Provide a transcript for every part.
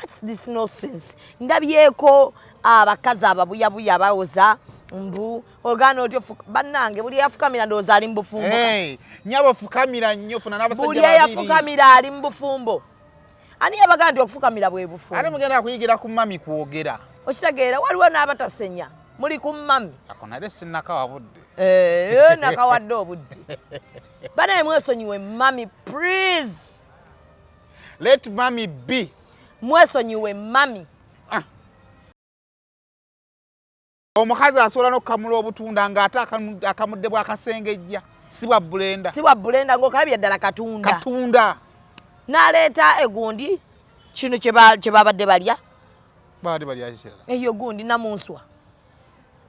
What's this nonsense? Ndabyeko abakazi ababuyabuya bawoza mbu ogano otyo bannange buli yafukamira ndoza ali mbufumbo. Nyabo fukamira nnyo funa n'abasajja babiri. Buli yafukamira ali mbufumbo. Ani yabaga ndi okufukamira bwe bufumbo. Ani mugenda kuyigira ku mami kwogera. Okitegeera waliwo n'abatasenya. Muli ku mami. Akonale sinnaka wabudde. Nakawadde obudde. Bana mwesonyiwe mami please. Let mommy be. Mwesonyiwe mami. Omukazi asobola n'okukamula obutunda ng'ate akamudde bw'akasengejja si bwa bulenda. Si bwa bulenda ng'okalabye ddala katunda. Katunda. N'aleeta egundi kino kye babadde balya. Babadde balya ekirala. Eyo gundi namunswa.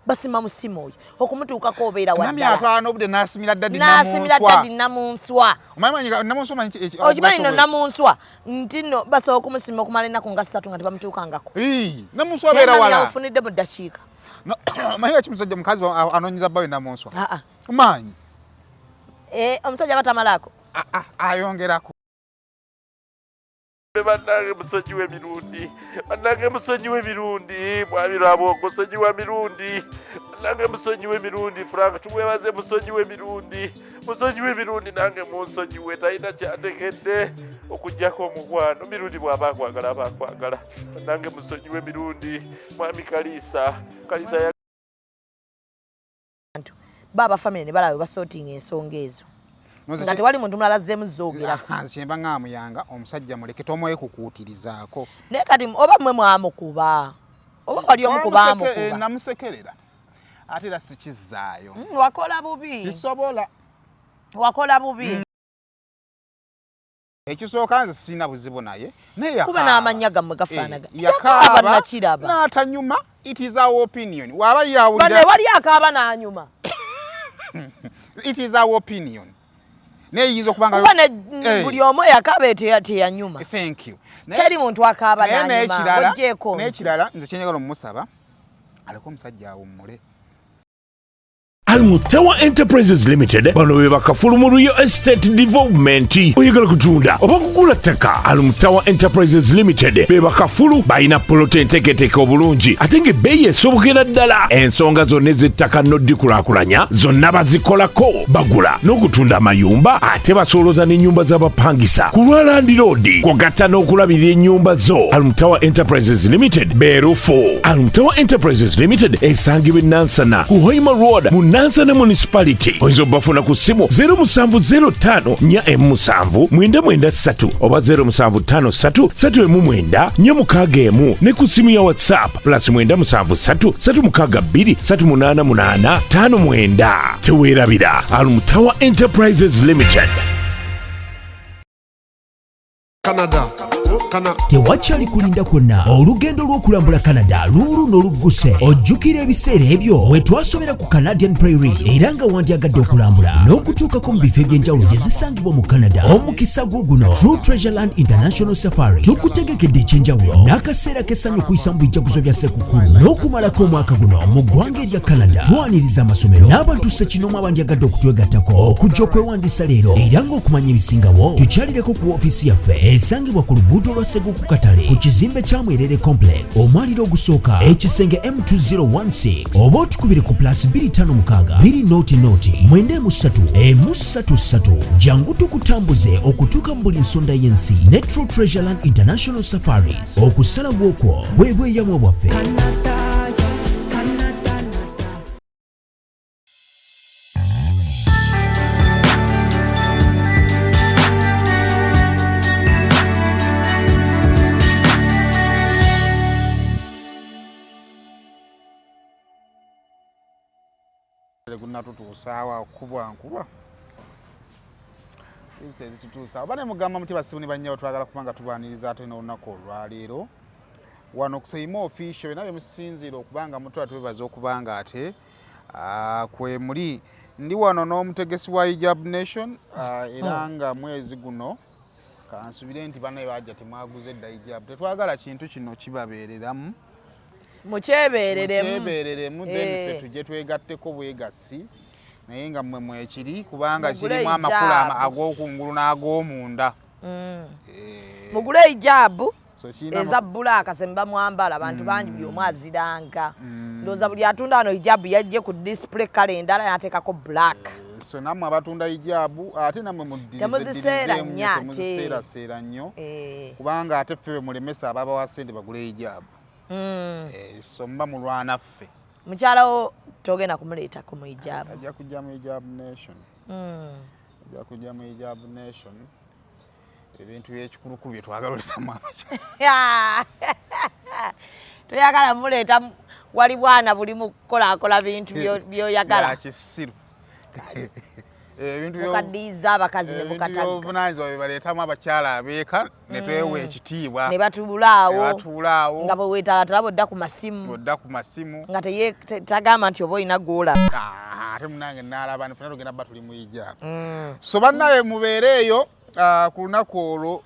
Basima musima oyo okumutuukako obeera waddala. Mami atwala n'obudde n'asimira ddadi namunswa. N'asimira ddadi namunswa. Omanyi namunswa manyi eki. Okimanyi no namunswa nti no basobola okumusima okumala ennaku nga 3 nga tebamutuukangako. Namunswa abeera wala. Yafunidde mu ddakiika. Manyi kimusajja mukazi anoonyeza bbawe namunswa. Manyi. Omusajja batamalaako. Ayongerako. Bannange musonyiwe mirundi. Bannange musonyiwe mirundi. Mwabirabo musonyiwe mirundi. Bannange musonyiwe mirundi. Frank tumwebaze musonyiwe mirundi. Musonyiwe mirundi nange munsonyiwe talina kyandekedde okujjako omukwano. Mirundi bw'aba akwagala aba akwagala. Bannange musonyiwe mirundi. Mwami Kalisa. Kalisa ya baba family ne balawe basootinga ensonga ezo. Nga tewali muntu mulala azzeemu zoogerako. Kyemba ng'amuyanga omusajja muleke tomwoye kukuutirizaako. Naye kati oba mmwe mwamukuba oba wali omukuba amukuba. Namusekerera ate era sikizzaayo. Wakola bubi. Sisobola. Wakola bubi. Ekisooka nze sirina buzibu naye naye kuba n'amannya gammwe gafaanaga. Yakaaba nakiraba. N'atanyuma it is our opinion. Waba yawulira. Bane wali akaaba n'anyuma. It is our opinion. Neyinza okubanga buli omu yakaaba teyanyuma. Thank you. Teri muntu akaaba n'anyuma. Ojjeeko. N'ekirala nze kyenjagala omusaba aliko omusajja awummule. Almutawa Enterprises Limited bano be bakafulu mu real estate development. Oyagala kutunda oba kugula ttaka, Almutawa Enterprises Limited be bakafulu balina polote enteeketeeke obulungi ate ng'ebbeeyi esobokera ddala. Ensonga zonna ez'ettaka n'oddikulakulanya zonna bazikolako. Bagula n'okutunda amayumba ate basolooza n'ennyumba z'abapangisa ku lwa Land Road kw'ogatta n'okulabirira ennyumba zo. Almutawa Enterprises Limited beerufu. Almutawa Enterprises Limited esangibwa e Nansana ku Hoima Road mu Nansana Municipality. Oyinza obbafuna ku ssimu 0705479993 oba 0753394661 ne ku ssimu ya WhatsApp +973623889. Teweerabira Almutawa Enterprises Limited. Canada. Tewakyali kulinda kwonna olugendo lw'okulambula Canada luulu n'olugguse. Ojjukira ebiseera ebyo we twasobera ku Canadian Prairie era nga wandyagadde okulambula n'okutuukako mu bifo eby'enjawulo gye zisangibwa mu Canada. Omukisa guno True Treasure Land International Safari tukutegekedde ekyenjawulo n'akaseera k'essanyu okuyisa mu bijjaguzo bya Ssekukkulu n'okumalako omwaka guno mu ggwanga erya Canada. Twaniriza amasomero n'abantu ssekinomu abandyagadde okutwegattako okujja okwewandiisa leero era ng'okumanya ebisingawo tukyalireko ku woofiisi yaffe esangibwa ku luguudo lwa Seguku Katale ku kizimbe kya Mwerere Complex omwaliro ogusooka ekisenge M2016 oba otukubire ku +256 200 jangu tukutambuze okutuuka mu buli nsonda y'ensi ne True Treasure Land International Safaris. Okusala bw'okwo bwe bweyamwa bwaffe. Tutusaawa kubwa ezitutuusaawa bane mugamba muti basibu ne bannyawo twagala kubanga tubaaniriza ate n'olunaku olwaleero wano kusaima official naye musinziira okubanga mutwala twebaza okubanga ate kwe muli ndi wano n'omutegesi wa Hijab Nation era nga mwezi guno kansubire nti banaye bajja temwaguze edda hijab tetwagala kintu kino kibabeereramu mukyebereremu then tujje twegatteko bwegasi naye nga mmwe mwekiri kubanga kirimu amakulu ag'okungulu n'ag'omunda. Mugule hijabu so kiina eza bbulaaka semba mwambala abantu bangi buli omu aziranga ndowooza buli atunda wano hijabu yajje ku display kale endala yateekako black so nammwe abatunda hijabu ate nammwe mudiziseera nnyo kubanga ate ffe mulemesa ababawa ssente bagule hijabu so mba mulwana ffe mukyalawo togenda kumuleetako mu hijabu ajja kujja mu hijabu nation ajja kujja mu hijabu nation ebintu byekikulukulu bye twagala oletamu abakyala toyagala muleeta wali bwana buli mukukolaakola bintu byoyagala kisiru mukaddiiza abakazi ne mukatagga obuvunaanyizibwa bye baleetamu abakyala abeeka ne twewa ekitiibwa ne batuulaawo nga bwe weetaalatala bodda ku masimu nga tagamba nti oba olina gw'olaba ate munange naalaba nifuna tugenda bba tuli mu hijabu so bannabe mubeere eyo ku lunaku olwo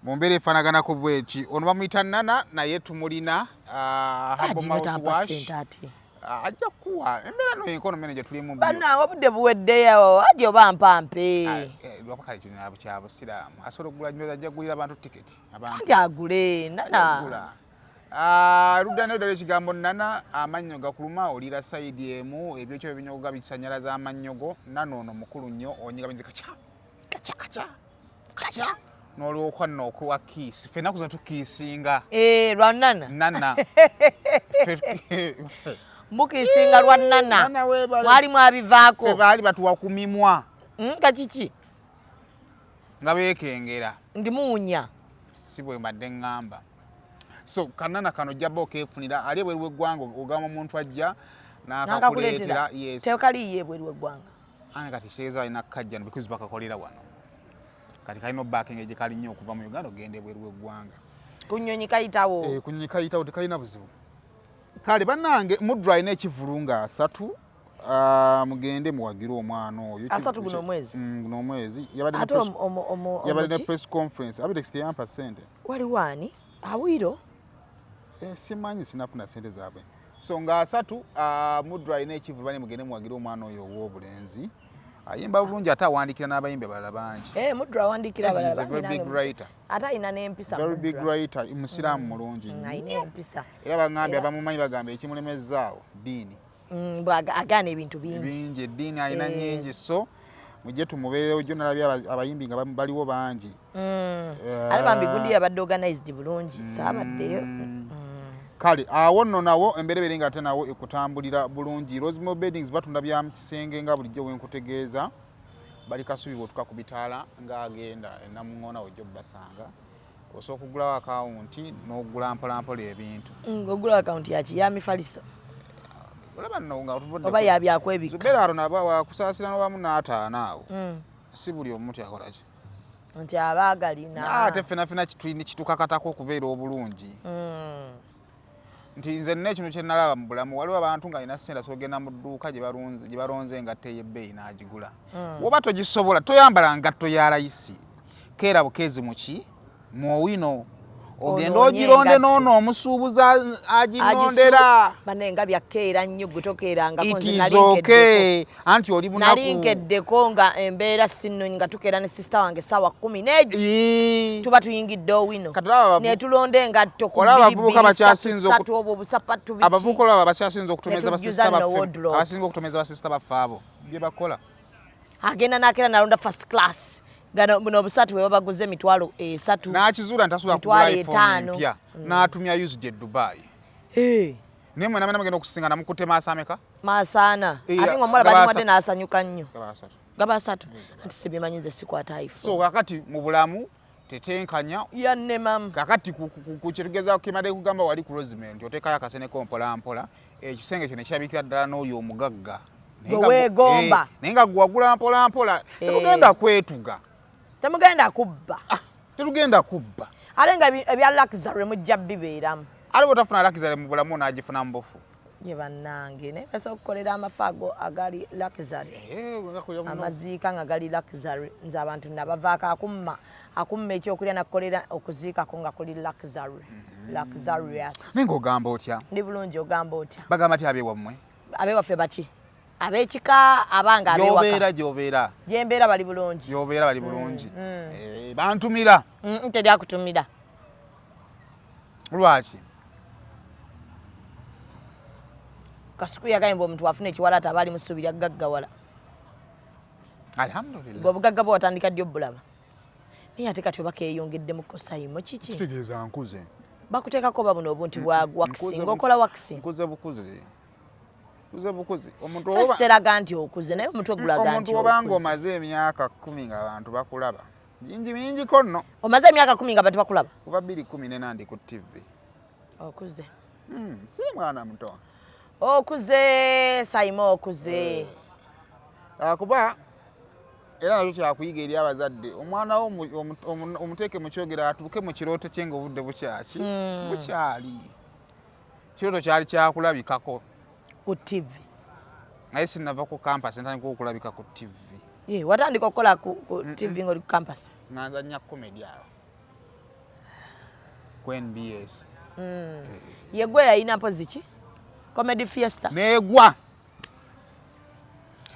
mu mbeera efaanaganako bweti ono bamuyita Nana naye tumulina ajja kuwa embeera no enkono mene gye tulimu bannange obudde buweddeyo ajja oba mpampe lwakakale kino nabo kya busiraamu asobola okugula nyoza ajja kugulira abantu tiketi anti agule Nana ludda neddala ekigambo Nana amannyo gakuluma oliira sayidi emu ebyokyo ebinyogoga bisanyalaza amannyogo Nana ono mukulu nnyo onyiga binzi kaca n'olwoka nno okuwa kiisi ffe ennaku zino tukiisinga lwa Nana mukiisinga lwa Nana mwalimu abivaako ffe baali batuwa ku mimwa nga kiki nga beekengera ndi muunya si bwe mbadde ŋŋamba so kanana kano jjaba okeefunira ali ebweru w'eggwanga ogamba omuntu ajja n'akakuleetera tekaliiyo ebweru w'eggwanga ane kati seeza alina kajja no because bakakolera wano kati kalina obbakinga gye kali nnyo okuva mu Uganda ogenda ebweru w'eggwanga ku nnyonyi kayitawo ku nnyonyi kayitawo tekalina buzibu kale bannange muddu alina ekivulu nga 3 mugende muwagire omwana oyo 3 guno omwezi yabadde ne press conference Abidex teyampa ssente waliwo ani awiro simanyi sinafuna ssente zaabwe so nga 3 muddu alina ekivulu bane mugende muwagire omwana oyo ow'obulenzi ayimba bulungi ate awandiikira n'abayimbi abalala bangi muddu awandiikira abalala ate alina n'empisa very big writer musiraamu mulungi alina empisa era baŋŋambye abamumanyi bagamba ekimulemezaawo ddiini agaana ebintu bingi eddiini alina nnyingi so mujje tumubeerewo jjo nalabye abayimbi nga baliwo bangi ate bambi gundi yabadde organized bulungi saabaddeyo kale awo nno nawo emberebere nga ate nawo ekutambulira bulungi Rosemary Beddings batunda bya mu kisenge nga bulijjo wenkutegeeza bali kasubi bwotuka ku bitaala ng'agenda enamuŋŋoona wejjo basanga osooka okugulawo akawunti n'okugula mpolampola ebintu ogula akawunti yaki ya mifaliso olaba nno nga oba yabyakwebika zubeera alo naba wakusaasira n'obamu n'ataano awo si buli omu tyakolaki nti abaagalina ate ffenafena kitukakatako okubeera obulungi nti nze nina ekino kye nalaba mu bulamu waliwo abantu nga alina ssente sogenda mu dduuka gye balonze engatto ey'ebbeeyi n'agigula woba togisobola toyambala ngatto ya layisi keera bukeezi muki muowino ogenda ogironde noono omusuubuzi aginondera bane nga byakeera nnyo gwe tokeerangako nze anti oli bunaku nalingeddeko nga embeera sinnonyi nga tukeera ne sisita wange ssaawa 10 n'egi tuba tuyingidde owino netulonda engatto abavubuka olaba bakyasinza okutomeza abasinga okutomeza basisita baffe abo bye bakola agenda nakeera nalonda first class buno obusatu bwe babaguze emitwalo 3 n'akizuula nti asobola kugula iPhone empya n'atumya used e Dubai naye mwena mwena mugenda okusinga namukutte maaso ameka maasaana ate nga omuwala baliwadde n'asanyuka nnyo gaba 3 anti sibimanyi nze sikwata iPhone so kakati mu bulamu tetenkanya yannemamu kakati ku kyetugezaako kemadde kugamba wali ku Rosemary nti oteekayo akaseneko mpolampola ekisenge kyo ne kirabikira ddala n'oyo omugagga weegomba naye nga gwagula mpolampola tetugenda kwetuga tetugenda kubba ate nga ebya luxury mujja bibeeramu ate bwotafuna luxury mu bulamu n'agifuna mu bufu gye bannange naye basobola okukolera amafaago agali luxury amaziika nga gali luxury nze abantu nabavaako akumma ekyokulya nakukolera okuziikako nga kuli luxurious naye ng'ogamba otya ndi bulungi ogamba otya bagamba ti abeewammwe abeewaffe baki ab'ekika abanga abewaka gyembeera bali bulungi bantumira teryakutumira Lwaki? Kasuku yagamba omuntu afuna ekiwalaata aba ali mu ssuubi lya gaggawala. Alhamdulillah. Obugagga bwe watandika ddi obulaba. Naye ate kati oba keeyongedde mu kosayimo kiki? Kitegeeza nkuze. Bakuteekako oba buno obunti bwa waxing. Okola waxing. Nkuze bukuze. Omuntu First eraga nti okuze naye omutwe gulaga nti omuntu obanga omaze emyaka 10 ng'abantu bakulaba. Mingi konno. Omaze emyaka 10 nga bantu bakulaba? Kuba 2014 nandi ku TV. Okuze. Si mwana muto. Okuze, Saimo okuze. Kuba era nabyo kyakuyiga eri abazadde. Omwana wo omuteeke mu kyogero atuuke mu kirooto kye ng'obudde bukyaki. Bukyali. Kirooto kyali kyakulabikako. Ku TV. Naye sinava ku campus ntandika okulabika ku TV. Watandika okukola ku TV ng'oli ku campus? Nga nzannya comedy awo. Ku NBS. Yegwe yalina mpozi ki? Comedy Fiesta. Negwa.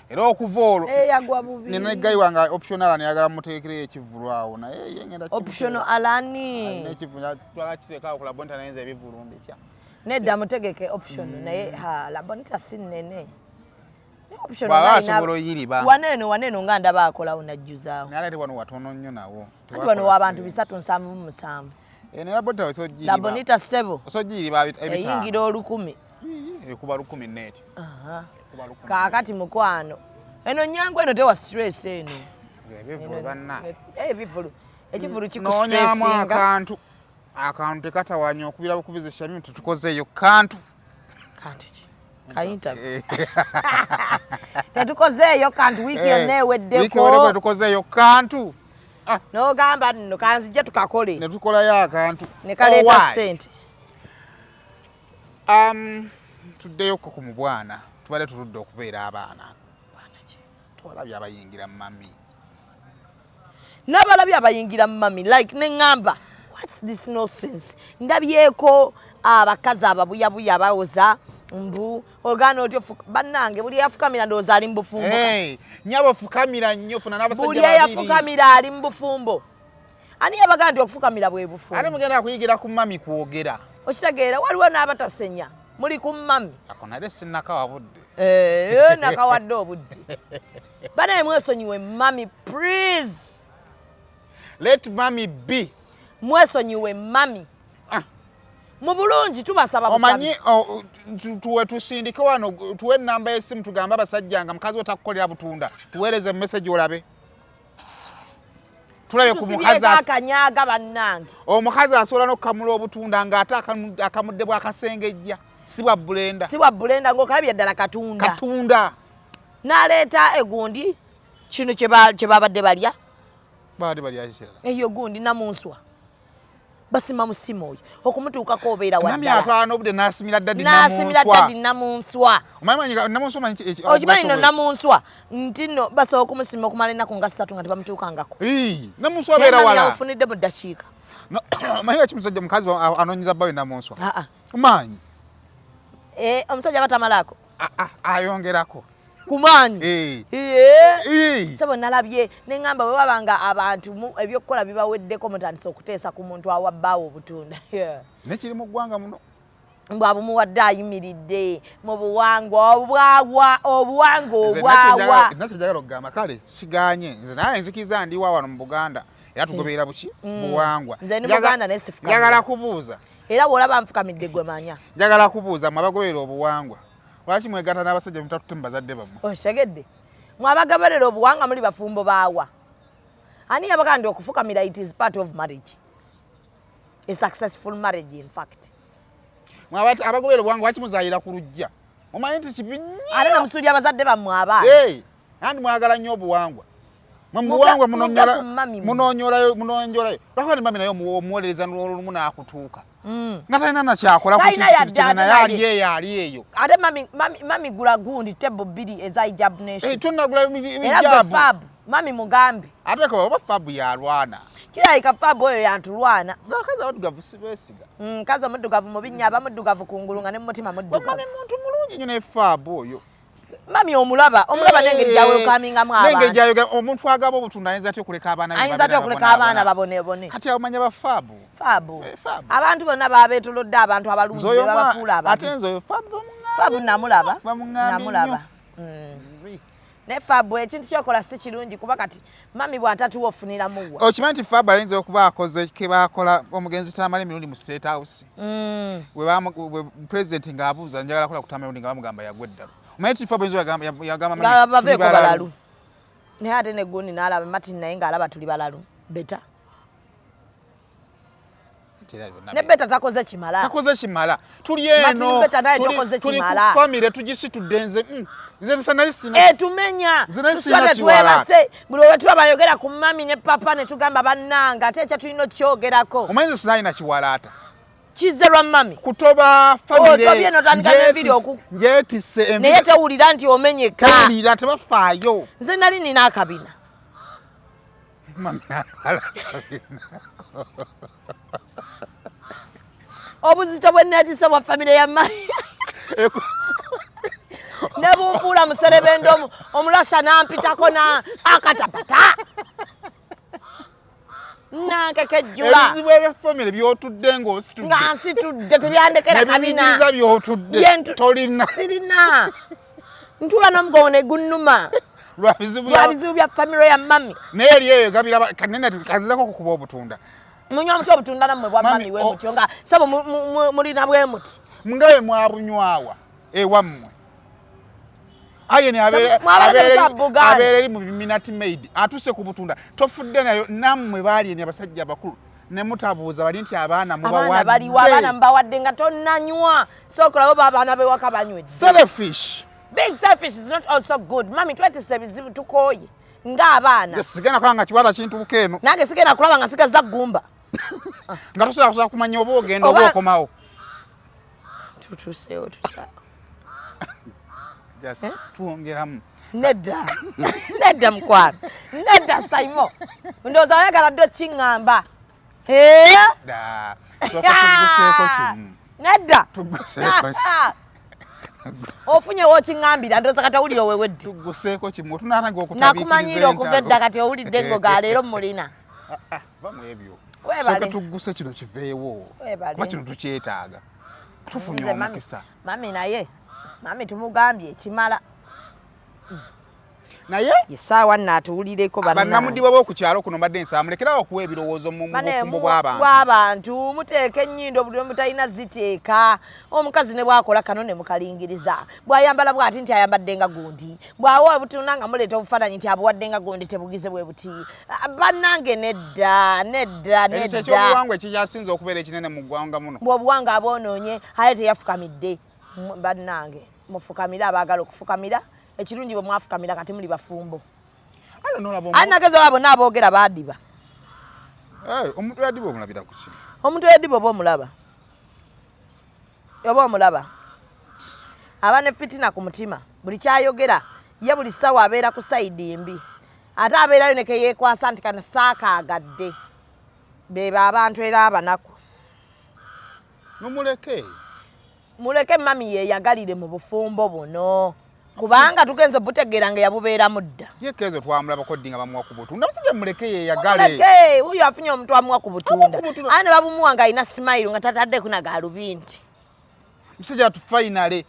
Era okuva olwo. Yagwa bubi. Nina gayi wanga optional nayagala muteekere ekivulu awo naye yengenda optional alani. N'ekivulu twakiteeka awo ku labonta nayenza ebivulu mbitya. Nedda mutegeke optional naye labonta si nnene. Waneno nga ndaba akolawo najjuzaawo. Naye ate wano watono nnyo nawo. Ate wano w'abantu 377. Ne labonta osojjiri. Labonita ssebo. Osojjiri ba ebitaano. Eyingira 1000. Ekuba 10 net. Kaakati mukwano. Eno Nyangu eno tewa stress eno. Ebivulu banna. Ebivulu. Ekivulu kikusstressinga. Noonyaamu akantu tekatawanya okubira bukubiza Shamim tutukozeeyo kantu. Kantu ki? Kayintabi. Tetukozeeyo kantu wiiki yonna eweddeko. Wiiki yonna tukozeeyo kantu. N'ogamba nno kanzijja tukakole. Ne tukolayo akantu. Ne kaleeta ssente. Tuddeyo ku mu bwana. Tubadde tuludde okubeera abaana. Bwana ki? Twalabye abayingira mami. N'abalabye abayingira mami like ne ngamba. What's this nonsense? Ndabyeko abakazi ababuyabuya bawoza mbu ogana otyo bannange buli yafukamira ndooza ali mbufumbo. Nyabo fukamira nnyo funa n'abasajja babiri. Buli yafukamira ali mbufumbo. Ani yabaga nti okufukamira bwe bufumbo? Ate mugenda kuyigira ku mami kwogera. Okitegeera waliwo n'abatasenya. Muli ku mami. Ako nale sinnakawa budde. Nakawadde obudde. Banaye mwesonyiwe mami please. Let mommy be. Mwesonyiwe mami. Mu bulungi tubasaba omanyi tuwe tusindike wano tuwe namba y'essimu tugamba abasajja nga mukazi otakukolera butunda tuweereze message olabe. Tulabe ku mukazi akanyaga bannange. Omukazi asobola n'okukamula obutunda ng'ate akamudde bw'akasengejja si bwa bulenda. Si bwa bulenda ng'okalabye ddala katunda. Katunda. N'aleeta egundi kino kye babadde balya. Babadde balya kirala. Eyo gundi namunswa. Basima musimu oyo okumutuukako obeera waddala. Mami atwala n'obudde n'asimira ddadi namunswa. Omanyi namunswa manyi okimanyi no namunswa nti no basobola okumusima okumala ennaku nga 3 nga tebamutuukangako. Namunswa abeera wala. Ofunidde mu ddakiika. Omanyi ekimusajja mukazi anoonyeza bbawe namunswa. Manyi. Omusajja batamalaako. Ayongerako. Kumanyi. Sabo nalabye neŋŋamba bwe babanga abantu ebyokukola bibaweddeko mutandise okuteesa ku muntu awabbaawo obutunda. Nekiri mu ggwanga muno. Bw'abumuwadde ayimiridde mu buwangwa obwawa. Nakyo njagala okugamba kale siganye nze naye nzikiriza ndiwa wano mu Buganda era tugoberera buki buwangwa. Nze ni Buganda naye sifukamira. Njagala kubuuza. Era bw'olaba nfukamidde gwe manya. Njagala kubuuza mwe abagoberera obuwangwa. Lwaki mwegatta n'abasajja mutatutte mu bazadde bammwe? Otegedde. Mwabagaberera obuwangwa muli bafumbo baawa. Ani yabaga ndi okufukamira it is part of marriage. A successful marriage in fact. Mwabati abagoberera obuwangwa lwaki muzaayira ku lujja? Omanyi nti kibi nnyo. Ate namusuulya abazadde bammwe abaana. Andi mwagala nnyo obuwangwa. Mubuwangwa munoonyolayo. Lwaki mami naye omuwolereza n'olumu n'akutuuka. Nga talina nakyakola ku kintu naye ali eyo. Ate mami gula gundi tebo 2 eza hijab nation. Tunagula era gwe fab mami mugambe. Ate ko oba fab yalwana. Kirayika fab oyo yantulwana. Akazi abaddugavu sibeesiga. Kazi omuddugavu mu binnya abamuddugavu kungulu nga ne mutima muddugavu. Mami muntu mulungi nnyo ne fab oyo. mami omulaba nengeri gyawe kaminga mu abantu nengeri gyawe omuntu agaba obutunda ayinza atya okuleka abaana babonebone kati amanya bafabu abantu bonna babeetolodde abantu abalungi babafuula abantu ate nze oyo fabu namulaba namulaba ne fabu ekintu kyokola si kirungi kuba kati mami bw'atatuwa ofuniramuwa okimanyi nti fabu ayinza okuba akoze ke bakola omugenzi tamala emirundi mu State House we president ng'abuuza njagala kola kutama emirundi nga bamugamba yagwa eddalo omanyi nti fabu yagamba baveeko balalu naye ate ne gundi n'alaba Martin naye ng'alaba tuli balalu beta ne beta takoze kimala tuli eno tuli ku family tugisitudde nze tumenya twebase buli we tuba bayogera ku mami ne papa ne tugamba bannanga ate ekyo tulina okyogerako omanyi nze sinalina kiwalaata kizerwa mami kutoba family njetise naye tewulira nti omenyeka tewulira tebafaayo nze nali nina akabina obuzito bwenetise bwa family ya mami ne bunfuula muserebendo omulasha nampitako na akatapata nankekejjula ebizibu ebyafamile byotudde ng'ositudde nga nsitudde tebyandekera kabina nebiyigiriza byotudde tolina sirina ntula n'omugongo ne gunnuma lwa bizibu bya famire ya mami naye eri eyo gabira kanene kazirako kukuba obutunda munywa muti obutunda nammwe bwa mami we mutyo nga sabo mulina bwe muti mungabe mwabunywawa ewammwe aye ne abeere mu Minute Maid atuse ku butunda tofudde nayo nammwe baali ne abasajja abakulu ne mutabuuza bali nti abaana mubawadde nga tonnanywa sokolabo babaana bewaka banywedde selfish being selfish is not also good mami twetese bizibu tukoye ng'abaana sigenda kwanga kiwala kintu bukeeno nange sigenda kulaba nga sigazza gumba nga tosobola kumanya oba ogenda oba okomawo tutuseewo tutya tuwongeramu nedda mukwano nedda Saimo ndowooza oyagala dde kiŋŋamba nedda ofunye wokiŋŋambira ndowooza kati owulire owewedde tuguseeko kimu tunananga okutabikiriza nakumanyiira okuva edda kati owulidde engoga leero mulina bamu ebyo webale tuguse kino kiveewo kuba kino tukyetaaga tufunye omukisa mami naye mami tumugambye ekimala naye esaawa nno atuwulireko bannamudiba b'okukyalo kuno mbadde nsaba mulekerawo okuwa ebirowoozo mu bufumbo bw'abantu muteeka ennyindo buli mutalina ziteeka omukazi ne bwakola kano ne mukalingiriza bw'ayambala bw'ati nti ayambadde nga gundi bw'awa obutunda nga muleeta obufaananyi nti abuwadde nga gundi tebugize bwe buti bannange nedda ekyobuwangwa ekikyasinza okubeera ekinene mu ggwanga muno bw'obuwangwa aboonoonye aye teyafukamidde bannange mufukamire abaagala okufukamira ekirungi bwe mwafukamira kati muli bafumbo ali nagezi olaba bonna aboogera baadiba omuntu yadiba omulabira ku ki omuntu yadiba oba omulaba aba ne fitina ku mutima buli kyayogera ye buli ssawa abeera ku sayidi mbi ate abeerayo ne keyeekwasa nti kana saakaagadde beba abantu era abanaku muleke mami yeeyagalire mu bufumbo buno kubanga tugenze butegeera nga yabubeera mudda ye kenzo twamula bakoddi nga bamuwa ku butunda musije muleke yeeyagale huyo afunye omuntu amuwa ku butunda ane babumuwa nga alina smile nga tataddeku na galubindi musije atu finale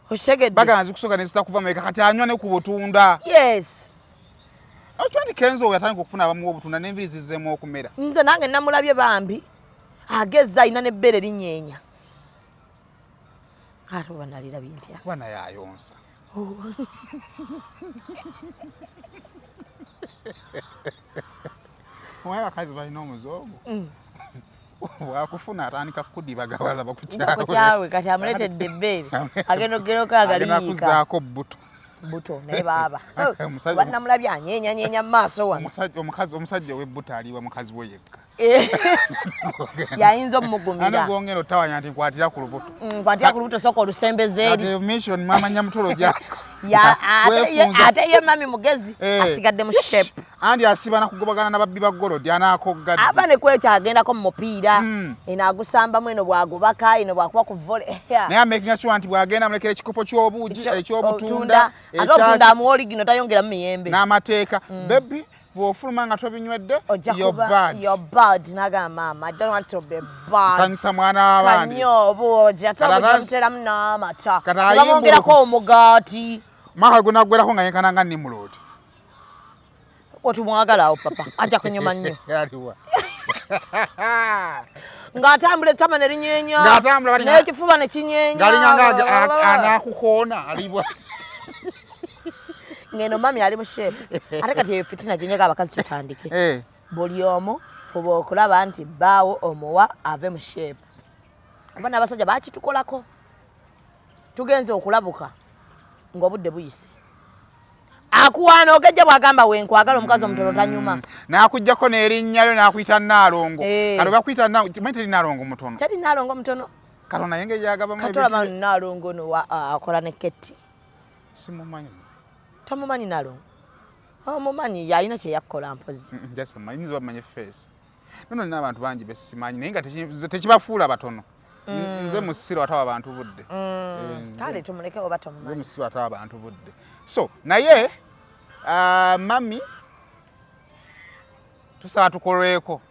oshegedde baganzi kusoka nesita kuva meka kati anywa ne ku butunda yes otwati kenzo yatandika okufuna abamuwa obutunda n'enviri zizzemu okumera nze nange namulabye bambi agezza alina n'ebbere linyeenya ate oba nalirabye ntya bwana yayonsa omanyi bakazi balina omuzoogo bwakufuna atandika kukudibaga balaba kukyawe kati amuleetedde ebbeere agenda okugerokagaliyiika kuzaako buto naye baaba banamulabye anyeenya mu maaso wano omusajja ow'ebbuto aliwa mukazi we yekka yayinza omugumira ana gongero tawanya nti nkwatira ku lubuto nkwatira ku lubuto soko olusembeze eri ate mission mama nyamutolo jako ate ye mami mugezi asigadde mu shape andi asibana kugobagana n'ababbi ba golodi anakoggadde aba ne kwekyo agendako mu mupiira eno agusambamu eno bwagubaka eno bwakuba ku volley naye amaking sure nti bwagenda mulekera ekikopo ky'obuugi ekyobutunda ate obutunda amuwa oligino tayongeramu miyembe n'amateeka bebi bw'ofuluma nga tobinywedde your bad nagamba mama I don't want to be bad nsanyusa mwana w'abandi kanyobo oja tobuteramu n'amata bamwongerako omugaati maka gunaggwerako nga yenkana nga Nimrod otumwagala awo papa ajja kunyuma nnyo yaliwa ng'atambula ettama ne linyeenya n'ekifuba ne kinyeenya ngalinga anakukoona alibwa ngeno mami ali mu shape ate kati eyo fitina gyenyega abakazi tutandike buli omu fuba okulaba nti bbaawo omuwa ave mu shape abaana abasajja bakitukolako tugenze okulabuka ng'obudde buyise akuwaana ogejja bwagamba wenkwagala omukazi omutono tanyuma n'akuggyako n'erinnya lyo n'akuyita Naalongo kale bakuyita teri Naalongo mutono teri Naalongo mutono kalo naye engeri gyagabamu katolaba Naalongo no akola ne Ketti simumanyi tamumanyi Naalongo omumanyi yalina kye yakkola mpozi jasamanyiza bamanye face nono nina abantu bangi besimanyi naye nga tekibafuula batono nze musiro atawa abantu budde kale tumuleke oba tomumanyi nze musiro atawa abantu budde so naye mami tusaba tukolweko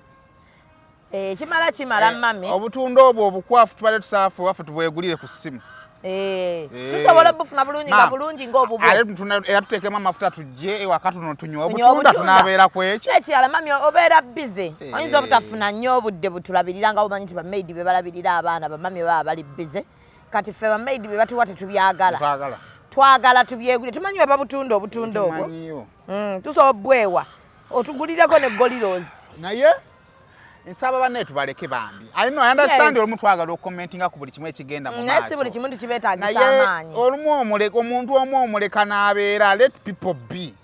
kimala mami obutunda obwo obukwafu tubale tusaafu waffe tubwegulire ku ssimu tusobola bufuna bulungi nga bulungi ng'obubwo era tuteekemu amafuta tujje ewaka tuno tunywe obutunda tunaabeera ku ekyo ekirala mami obeera bize oyinza obutafuna nnyo obudde butulabirira nga omanyi nti bamaidi be balabirira abaana bamami baba bali bize kati ffe bamaidi be batuwa tetubyagala twagala tubyegulire tumanyi we babutunda obutunda obwo tusobola bwewa otugulireko ne golirozi naye nsaba banne tubaleke bambi alino understand olumu twagala okukomentinga ku buli kimu ekigenda mu maaso nasi buli kimu kibeetaagisa amaanyi olumu omuleka omuntu omu omuleka n'abeera let people be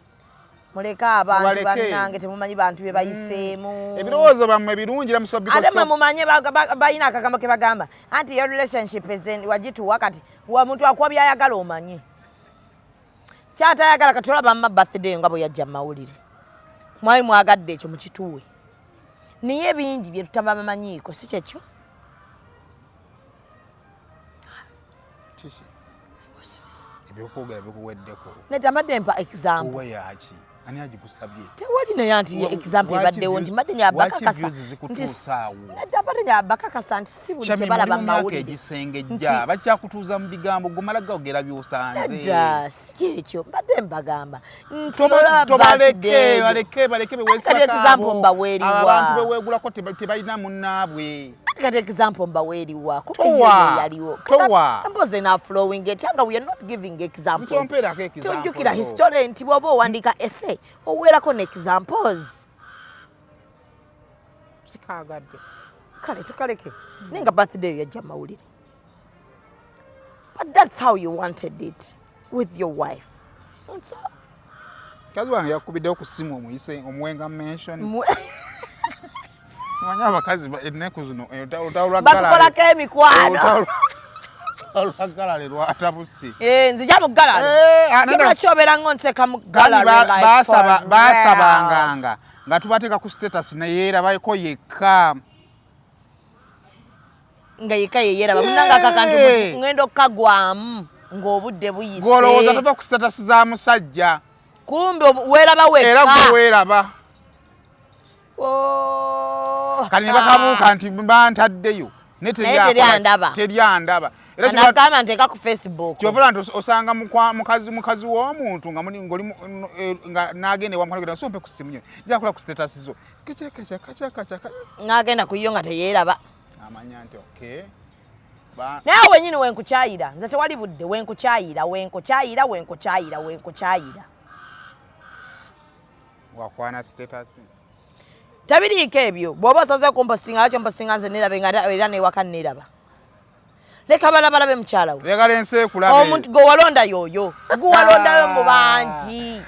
muleka abantu bannange temumanyi bantu bye bayiseemu ebirowoozo bammwe birungi ate mwe mumanye balina akagambo ke bagamba anti your relationship wagituwa kati omuntu akuwa byayagala omanye kyatayagala kati olaba mma birthday nga bwe yajja mu mawulire mwali mwagadde ekyo mukituwe niye bingi bye tutaba bamanyiiko si kyekyo ebyokwogera bikuweddeko netamadde mpa example owe yaki ani agikusabye tewali naye anti example ebaddewo nti mbadde nyabakakasa nti nyabakakasa nti si buli kyebalaba mawulire egisengejja bakyakutuuza mu bigambo gomala gogera byosanze edda si kyekyo mbadde mbagamba baleke example mbaweeriwa abantu beweegulako tebalina munnaabwe kati example mbaweeriwa Towa. mboze na flowing etyanga we are not giving examples Mutomperako example. tujjukira history nti bw'oba owandiika essay oweerako ne examples sikagadde kale tukaleke naye nga birthday yajja mawulire but that's how you wanted it with your wife kazi wange yakubiddewo ku ssimu omuyise omuwenga mention manya abakazi ennaku zino bakukolako emikwano olwagalale lwatabuse nzija mu galale lwakyobeera ngo nteeka mu baasabanganga nga tubateeka ku status neyeerabayeko yekka nga yekka yeyeeraba munanga akakantu ŋŋenda okukagwamu ng'obudde buyise golowooza tova ku status za musajja kumbi weeraba wekka era gwe weeraba kati ne bakabuuka nti bantaddeyo naye teryandaba anagamba nteeka ku Facebook kyovula nti osanga mukazi w'omuntu nga n'agenda ewamukolagera sompe ku ssimu nyo njakola ku status zo n'agenda ku yo nga teyeeraba amanya nti okay naye wenyini wenkukyayira nze tewali budde wenkukyayira wakwana status tabiriiko ebyo bw'oba osaze kumposinga lakyo mposinga nze nerabe era newaka neraba leka balabalabe mukyala we legala ensi ekulabe omuntu gwe walonda yoyo guwalondayo mu bangi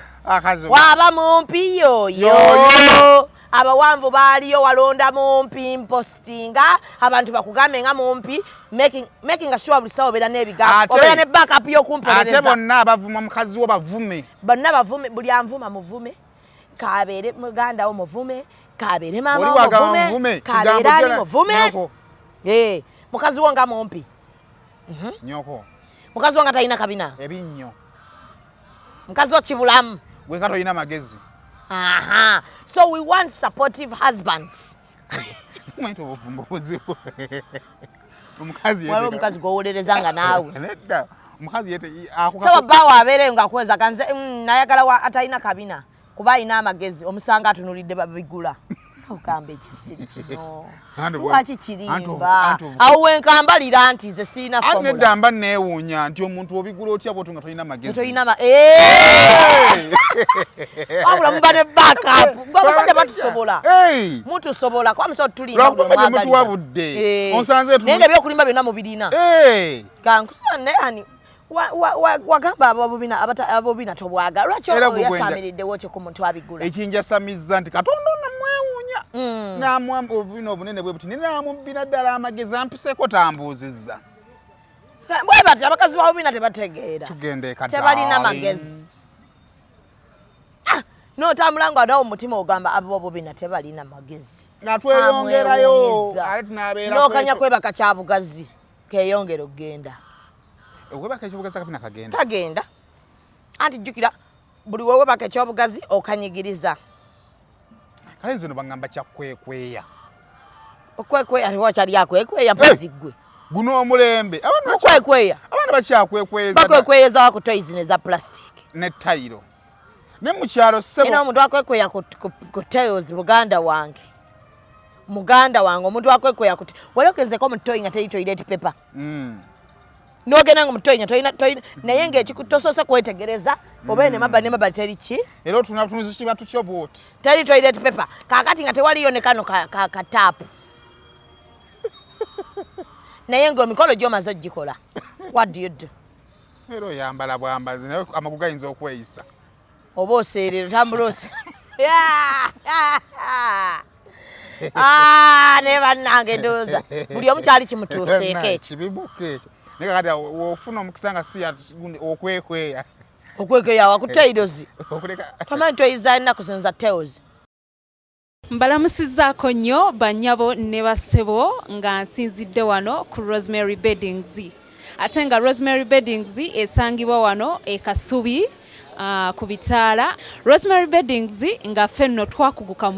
waba mumpi yoyo abawanvu baaliyo walonda mumpi mpostinga abantu bakugambe nga mumpi making sure buli sawa obeera n'ebigambo obeera ne backup y'okumperereza. Ate bonna abavuma mukazi wo bavume. Bonna bavume, buli anvuma muvume, kabeere muganda wo muvume, kabeere maama wo muvume, kabeere ali muvume. Mukazi wo nga mumpi. Nyoko. Mukazi wo nga talina kabina. Ebinnyo. Mukazi wo kibulamu. Gwe nga tolina magezi. Aha. So we want supportive husbands. Mwento obuvumbo buzibu. Omukazi yete. Waliwo omukazi gwowolereza nga naawe. Nedda. Omukazi yete akuka. Saba bawo abeereyo ng'akweza kanze nayagala atalina kabina kuba alina amagezi omusanga atunulidde babigula. Okamba ekisiri kino. Lwaki kirimba? Awo wenkambalira nti nze siina formula. Ate nedda mba neewuunya nti omuntu obigula otya bw'otu nga tolina magezi. Tolina wabula muba ne backup. Abasajja batusobola. Mutusobola kuba musobola tulimba. Lwakuba gye mutuwabudde. Onsanze naye nga ebyokulimba byonna mubirina. Kankusana naye ani wagamba abobina tobwaga. Lwaki yasaamiriddewo kyo ku muntu abigula? Ekinjasamizza nti Katonda namwewuunya. Namwamba obubina obunene bwe buti namubbina ddala amagezi ampiseeko tambuuzizza. Bwe bati abakazi babobina tebategeera. Tugende ekadde. Tebalina magezi. N'otambula nga nawo omutima ogamba abobina tebalina magezi. Nga tweyongerayo ate tunaabeera n'okanya kwebaka kya bugazi keeyongera okgenda. Okwebaka ekyobugazi akapina kagenda. Kagenda. Anti jjukira buli wewebaka ekyobugazi okanyigiriza. Kale nze no bangamba kyakwekweya. Okwekweya aliwo kyali akwekweya mpazi ggwe. Guno omulembe. Okwekweya. Abaana bakyakwekweeza. Bakwekweyeeza wa ku toys ne za plastic. Ne tayiro. Ne mu kyalo ssebo. Ino omuntu akwekweya ku tails muganda wange. Muganda wange omuntu akwekweya ku wali okenzeko mu toy nga teri toilet paper. N'ogenda nga mu toy nga toyina naye ng'ekikutosoose kwetegereza oba ne maba teri ki. Era otunatunuza kibatu kyo bwoti. Teri toilet paper. Kaakati nga tewaliyo ne kano ka taapu. Naye ng'emikolo gy'omaze ogikola. What do you do? Era oyambala bwambazi naye amagu gayinza okweyisa. Oba oseerera otambula ose. Ne bannange ndowooza buli omu kyali kimutuuseeko ekyo. Kibibuka ekyo. Naye kakati ofuna omukisa nga si okwekweya. Okwekweya wa ku tailozi. Tamanyi toyiza ennaku zino za tails. Mbalamusizzaako nnyo bannyabo ne bassebo nga nsinzidde wano ku Rosemary Beddings. Ate nga Rosemary Beddings esangibwa wano e Kasubi ku Bitaala. Rosemary Beddings nga ffenno twakuguka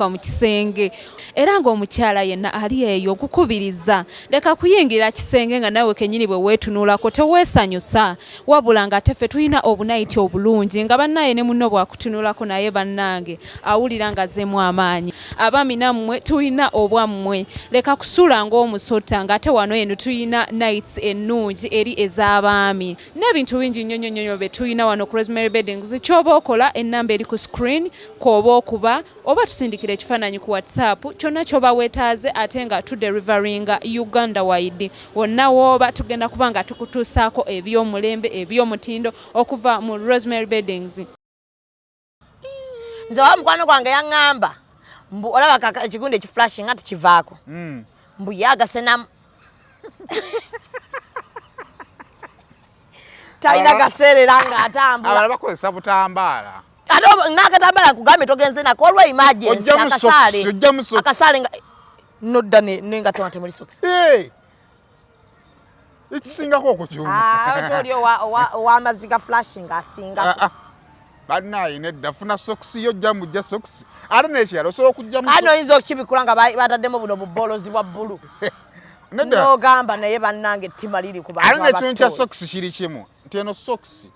mu kisenge era ng'omukyala yenna ali eyo okukubiriza leka kuyingira kisenge nga nawe kennyini bwe weetunuulako teweesanyusa wabula nga ate ffe tulina obunayiti obulungi nga bannaye ne munno bwakutunuulako naye bannange awulira nga azeemu amaanyi. Abaami nammwe tulina obwammwe leka kusuula ng'omusota ng'ate wano eno tulina nights ennungi eri ez'abaami n'ebintu bingi nnyo bye tulina wano ku Rosemary Beddings. Ky'oba okola ennamba eri ku screen kw'oba okuba oba tusindikira ekifaananyi ku WhatsApp kyonna ky'oba weetaaze ate nga tuderivaringa Uganda wide wonna w'oba tugenda kuba nga tukutuusaako eby'omulembe eby'omutindo okuva mu Rosemary Beddings. Nze wa mukwano gwange yaŋŋamba mbu olaba ekigundi ekiflashi nga tekivaako mbu yagasenamu talina gaseerera ng'atambula. Abalala bakozesa butambaala. Nakatambala kugambe togenze nako olwa emergency akasaale nga nodda nenga tonate muri socks. Ekisingako okukyuma. Oli ow'amaziga flashing asinga. Bannaye nedda funa socks yo jja mujja socks. Ate n'ekirala osobola okujjamu. Ano oyinza okukibikula nga bataddemu buno bubbolozi bwa bbulu. N'ogamba naye bannange ettima liri ku bantu abato. Ate n'ekintu kya socks kiri kimu nti eno socks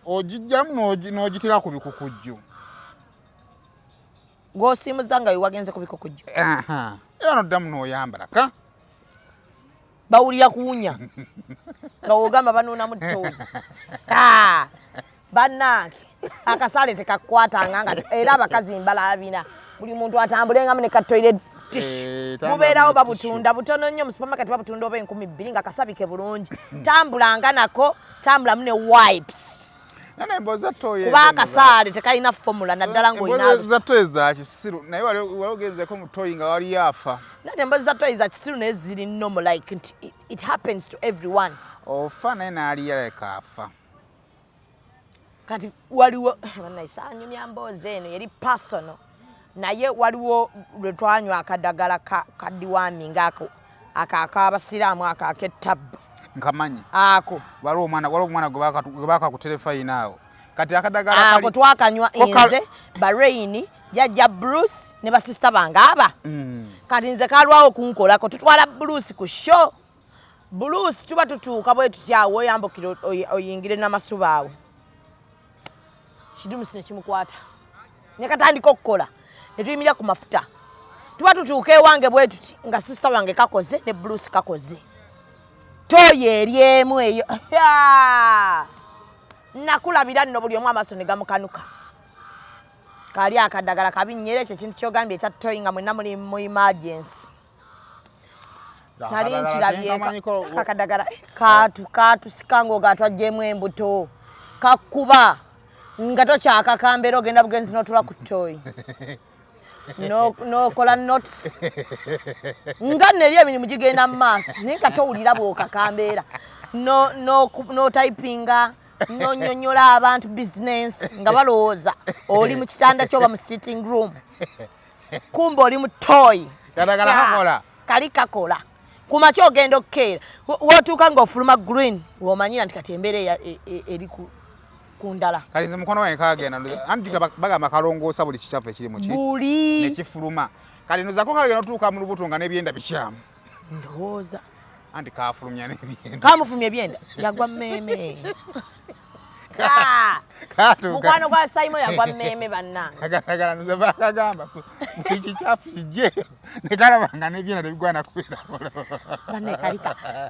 ogijjamu n'ogiteeka ku bikukujju. Ng'osiimuza nga wagenze ku bikukujju. Era n'oddamu n'oyambala ka. Bawulira kuwunya nga wogamba banuunamu ttooyi. Bannange akasaale tekakwatanga nga era abakazi mbalabina buli muntu atambulenga mu ne katoire mubeerawo babutunda butono nnyo mu supermarket babutunda oba 2,000 nga kasabike bulungi tambulanga nako tambulamu ne wipes. Nana emboza toye. Kuba akasaale tekalina formula naddala ng'olina. Emboza toye za kisiru naye walogezeko mu toyi nga wali yafa. Nate emboza za toyi za kisiru naye ziri normal like it happens to everyone. Ofa naye naali yaleka afa. Kati waliwo bannayisa anyumya mboozi eno yeri personal. Naye waliwo lwe twanywa akadagala kaddiwami ng'ako ak'abasiraamu ak'ettabu. Nkamanyi. Ako. Waliwo omwana gwe baakakuterefayina awo. Kati akadagala kali. Ako twakanywa nze, Baraini, jjajja Bruce ne basista bange aba. Kati nze kalwawo kunkolako tutwala Bruce ku show. Bruce tuba tutuuka bwe tutyawo oyambukire oyingire n'amasuba awo. Kidumu sine kimukwata. Nyakatandika okukola. Ne tuyimira ku mafuta. Tuba tutuuka ewange bwe tuti nga sista wange kakoze ne Bruce kakoze. Toye eryemu eyo. Nakulabira nno buli omu amaaso ne gamukanuka. Kali akadagala kabinnyere ekyo kintu kyogambye ekya toyi nga mwenna muli mu emergency. Nali nkirabye akadagala kaatu sikango gatwajjemu embuto. Kakuba nga tokyakakambera ogenda bugenzi n'otula ku toyi. No kola notes. Nga neri emirimu gigenda mu maaso naye nga towulira bw'okakambeera. No typinga. No nyonyola abantu business nga balowooza oli mu kitanda ky'oba mu sitting room. Kumba oli mu toy. Kadagala kakola. Kali kakola. Kumakya ogenda okukeera. Wootuuka ng'ofuluma green w'omanyira nti kati embeera eri ku ndala. Kali nze mukono wange kaagenda anti bagamba kalongoosa buli kikyafu ekiri mu buli nekifuluma. Kali nozako kagenda otuuka mu lubuto nga n'ebyenda bikyamu. Ndowooza. Anti kaafulumya n'ebyenda. Kamufumya ebyenda yagwa mmeme. Mukwano gwa Simon yagwa mmeme banna. Agala nze bakagamba iki kyafu kijje ne kalaba nga n'ebyenda tebigwana kubeera. Banne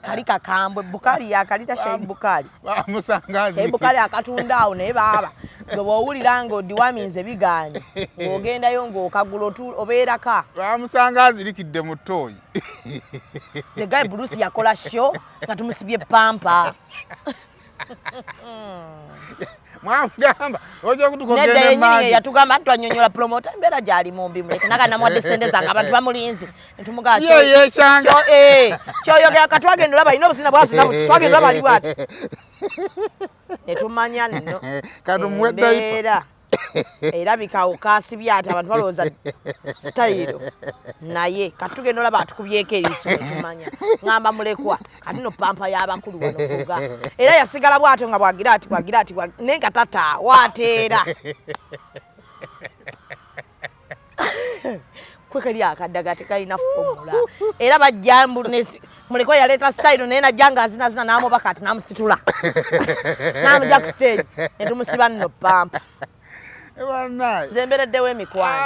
kalika kambwe bukali yakalita Sheikh Bukali. Musangazi. Sheikh Bukali akatunda awo naye baba. Gwe bw'owulira ng'odiwaminze bigaanye ng'ogendayo ng'okagula obeeraka. Musangazi likidde mu ttooyi. Zegayi Bruce yakola show nga tumusibye pampa. Mwamugamba ojja kutukogenda nedda yenyini yatugamba twanyonyola promoter embeera gyali mumbi muleke naga namwadde sente zange abantu bamulinze netumugaa kyoyogera katwagenda olaba alina obusina bwasina twagenda olaba ali bwati netumanya nno embeera erabika okasibye ati abantu balowooza sitayiro naye katugenda olaba atukubyeko eriiso netumanya ngamba mulekwa kati no pampa y'abakulu wano kuga era yasigala bwatyo nga bwagira ati naye nga tata waateera kwekali akaddaga tekalina fomula era bajja mulekwa yaleeta sitayiro naye najja nga azinazina n'amubaka ati namusitula n'amujja ku stage netumusiba nno pampa. Zembereddewo emikwano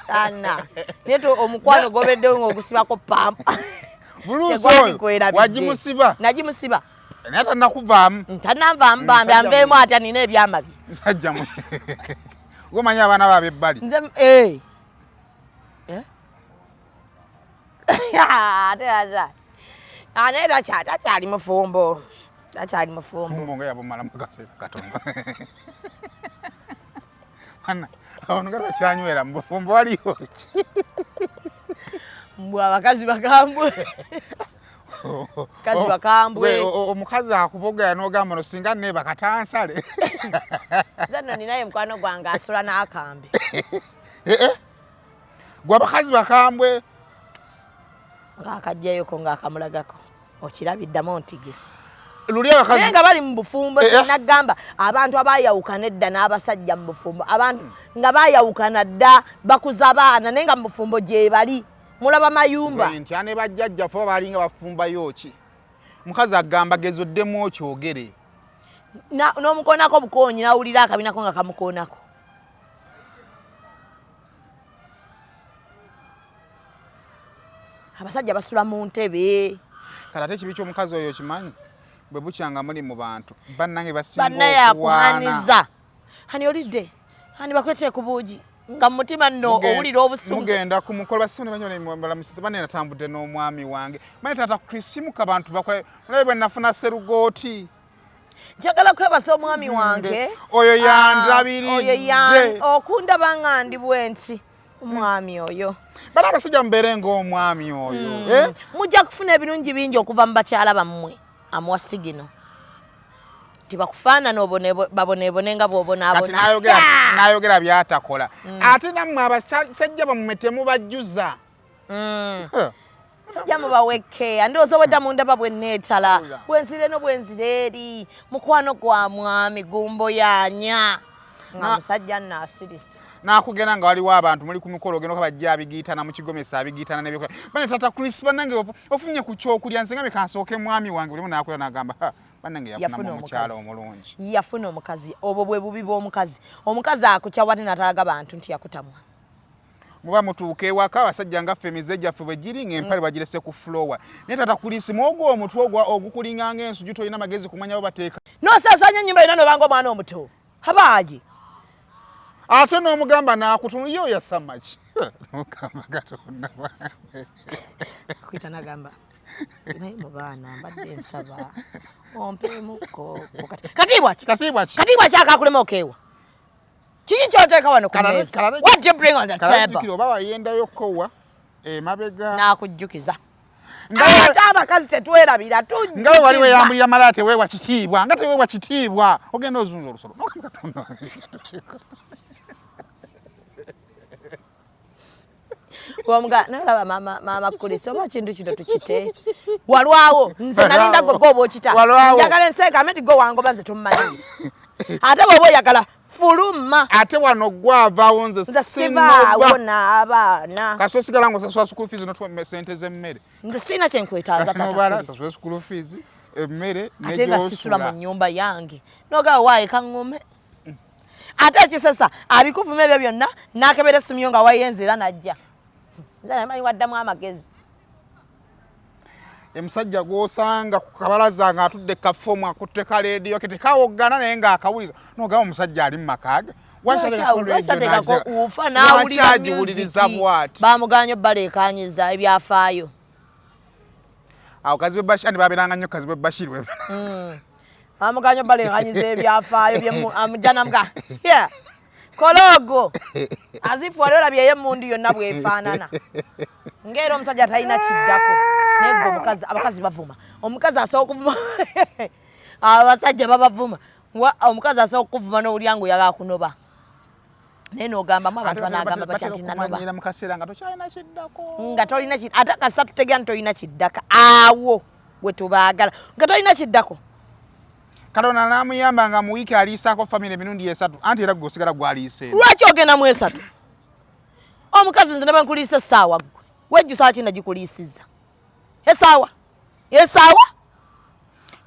ana naye omukwano gobeddewo ng'ogusibako pampa. Buluusi oyo wagimusiba? Nagimusiba. Naye tannakuvaamu? Tannanvaamu bambi anveemu atya nina ebyamabi. Nsajja mwe. Gomanyi abaana baabe ebbali? Nze naye takyali mufumbo. Takyali mufumbo. Mufumbo nga yabumalamu kaseera katono. Ana ono nga bakyanywera mu bufumbo waliyo ki? Mbwe abakazi bakambwe. Kazi bakambwe. Omukazi akubogera n'ogamba no singa ne bakatansale. Nze nno ninaye mukwano gwange asula n'akambe. Gwe abakazi bakambwe. Ng'akajjayoko ng'akamulagako. Okirabiddamu ntige. Luli abakazi naye nga bali mu bufumbo nagamba abantu abayawukana edda n'abasajja mu bufumbo abantu nga bayawukana dda bakuza abaana naye nga mu bufumbo gye bali mulaba mayumba nti ane bajjajja fo balinga bafumbayo ki mukazi agamba gezoddemu okyogere n'omukoonako bukoonyi nawulira akabinako nga kamukoonako abasajja basula mu ntebe kale ate kibi ky'omukazi oyo kimanyi bwe bukyanga muli mu bantu bannange basinga okuwaana hani olidde hani bakwete ku buugi nga mu mutima nno owulira obusungu mugenda ku mukolo basibone banyola balamusiza bane natambudde n'omwami wange mane tata krisimuka abantu bakola mulabe bwe nafuna serugooti njagala kwebasa omwami wange oyo yandabiridde okundaba nga ndi bwenti omwami oyo bana abasajja mubeere ng'omwami oyo mujja kufuna ebirungi bingi okuva mu bakyala bammwe amuwa sigino tibakufaanana baboneebone nga bw'obonaabona n'ayogera byatakola ate nammwe abasajja bammwe temubajjuza sajja mubawekeya ndowooza obwedda mundaba bwe neetala bwenzire no bwenzire eri mukwano gwa mwami gumbo yanya nga musajja nnaasirisa nakugenda nga waliwo abantu muli ku mikolo ogenda okabajja abigiitana mu kigomesa abigiitana n'ebyokola bane tata Chris bannange ofunye ku kyokulya nze nga bekansooke mwami wange bulimu naakola n'agamba bannange yafunamu omukyala omulungi yafuna omukazi obwo bwe bubi bw'omukazi omukazi akukyawa ate natalaga bantu nti yakutamwa muba mutuuka ewaka abasajja ngaffe emize gyaffe bwe giri ng'empale bagirese ku flowa naye tata Chris mwogwo omutwe ogukulinga ng'ensuju tolina magezi kumanya bo bateeka nosaasaanya ennyumba yonna nobanga omwana omuto habaagi ate n'omugamba n'akutunula yo yasamaki mugamba Katonda kwita nagamba naye mu baana mbadde nsaba ompeemuko katiibwa ki akakulema okeewa kiki kyoteeka wano ku mmeeza what you bring on the table oba wayendayo kowa emabega naakujjukiza ate abakazi tetwerabira tujjukiza nga we wali weyambulira mala teweewa kitiibwa nga teweewa kitiibwa ogenda ozunza olusolo nogamba Katonda Wamga nalaba mama Kulisi oba kintu kino tukite walwawo nze nalinda gogo obokita njagala enseeka ameti go wango banze tummanyi ate bwoba oyagala fuluma ate wano gwavaawo nze sivaawo n'abaana kasi osigala nga osasula school fees notuma sente z'emmere nze sirina kyenkwetaaza nobala sasula school fees emmere ate nga sisula mu nnyumba yange nogaa waaye kaŋŋume ate ekisesa abikuvuma ebyo byonna n'akebera essimu nga wayenze era najja nze namanyi waddamu amagezi emusajja gw'osanga ku kabalaza ng'atudde kafomu akutte ka leediyo ke tekawoggana naye ng'akawuliza nogamba omusajja ali mu makaaga wasatekako ufa n'awuliriza bwati bamuganya obbaleekanyiza ebyafaayo awo kazi bwe bashiri babeeranga nnyo kazi bwe bashiri bamuganya obbaleekanyiza ebyafaayo amujjanamuga kologo azifu wali olabyeyo emmundu yonna bwefaanana ng'era omusajja talina kiddako naye gwe omukazi abakazi bavuma omukazi asobola okuvuma abasajja babavuma omukazi asobola okuvuma n'owulira ngu oyagala kunoba naye n'ogambamu abantu banaagamba batya nti nanoba nga tolina ate kasita tutegera nti tolina kiddaka awo we tubaagala nga tolina kiddako Katonda n'amuyamba nga mu wiiki aliisaako famire emirundi 3 anti era gwe osigala gwaliise lwaki ogenda mu 3 omukazi nze ne bankuliisa essaawa gwe wejjusa ki nagikuliisizza esaawa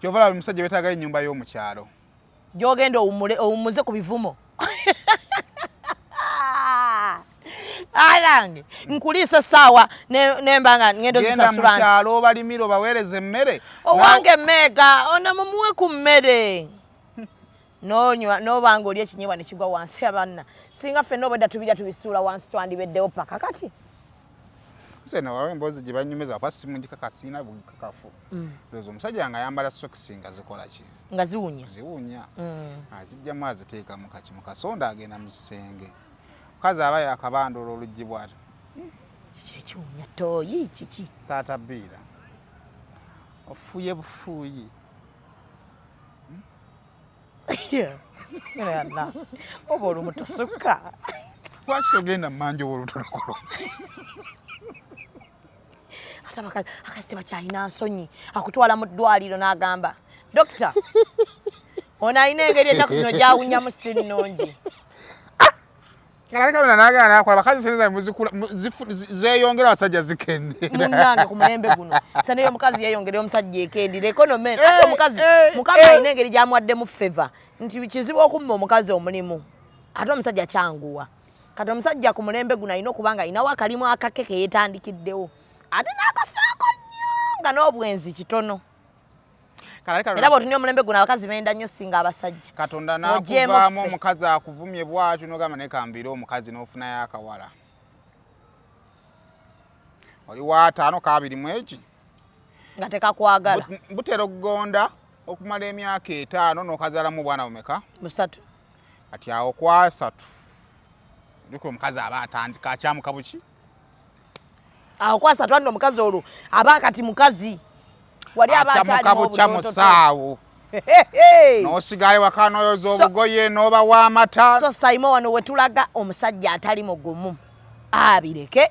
kyova olaba omusajja beetaagala ennyumba y'omukyalo gy'ogenda owummuze ku bivumo alange nkuliisa essaawa nembanga ngendo zisasula genda mu kyalo obalimira obaweereza emmere owange emmeega onamumuwe ku mmere n'obanga oli ekinyebwa ne kigwa wansi abanna singa ffenna obwedda tubirya tubisuula wansi twandibeddewo paka kati sena waliwo emboozi gye banyumiza apa simu gikakasiina bugikakafu lowooza omusajja nga ayambala sokisi nga zikola ki nga ziwunya azijjamu aziteeka mu kaki mu kasonda agenda mu kisenge mukazi aba yakabandoola oluggi bw'ati kiki ekiwunya tooyi kiki taata bbiira ofuuye bufuuyi oba olumutosuka lwaki togenda mumanja ow'olutolokolo ate akazi tebakyalina nsonyi akutwala mu ddwaliro n'agamba dokita ono alina engeri ennaku zino gyawunyamu si nnungi kalabika nagala nakola bakazi sente zeyongera abasajja zikende munnange ku mulembe guno saneyo omukazi yeyongera omusajja ekendira ekonome ate omukazi mukama alina engeri gyamuwaddemu feva nti kizibu okumma omukazi omulimu ate omusajja kyanguwa kati omusajja ku mulembe guno alina okuba nga alinawo akalimu akake ke yeetandikiddewo ate n'akafaako nnyo nga n'obwenzi kitono era bw'otunia omulembe guno abakazi benda nnyo singa abasajja Katonda n'akuvaamu omukazi akuvumye bw'atyo n'ogamba naye kambiire omukazi n'ofunayo akawala oli wa 5 ka 2 mweki nga tekakwagala butera okugonda okumala emyaka 5 n'okazaalamu obwana bumeka? 3. Kati awo kwa 3 ndiko omukazi aba atandika akyamuka buki? Awo kwa 3 ando omukazi olwo aba kati mukazi wali aba akyamuka bukya mu ssaawo n'osigale waka n'oyoza obugoye n'oba w'amata. So Simon wano wetulaga omusajja atali mugumu abireke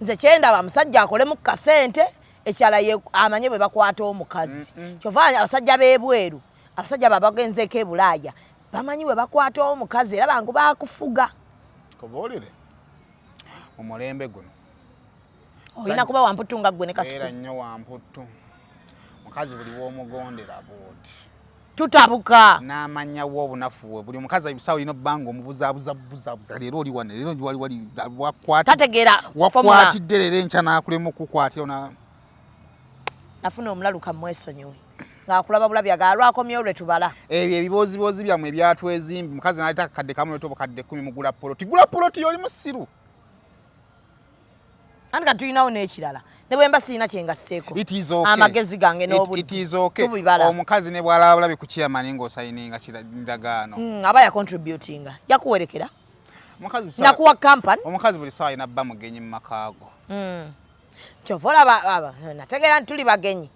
nze kyendaba omusajja akole mu kasente ekyala ye amanye bwe bakwata omukazi kyovanya abasajja b'ebweru abasajja babagenzeeko e Bulaaya bamanyi bwe bakwata omukazi era bangu bakufuga kobolere mu mulembe guno olina kuba wamputu nga gwe ne kasuku era nnyo wamputu mukazi buli w'omugondera booti tutabuka n'amanya w'obunafu we buli mukazi ebisawo ino bbanga omubuzaabuza leero oli wane leero wali tategeera wakwatidde leero enkya n'akulema okukwatira nafuna omulaluka mwesonyiwe ng'akulaba bulabi agalwakomyewo lwe tubala ebyo ebiboozi byammwe ebyatwezimbi mukazi n'aleeta akakadde kamu leeta obukadde 10 mugula poloti gula poloti y'oli musiru andi ka tulinawo n'ekirala ne bwe mba siina kye ngasseeko amagezi gange n'obudde omukazi ne bw'alaba bulabi ku chairman ng'osayininga ndagaano aba yacontributinga yakuwerekera nakuwa kampani omukazi buli ssaawa alina bba mugenyi mu makaago kyova olaba nategeera nti tuli bagenyi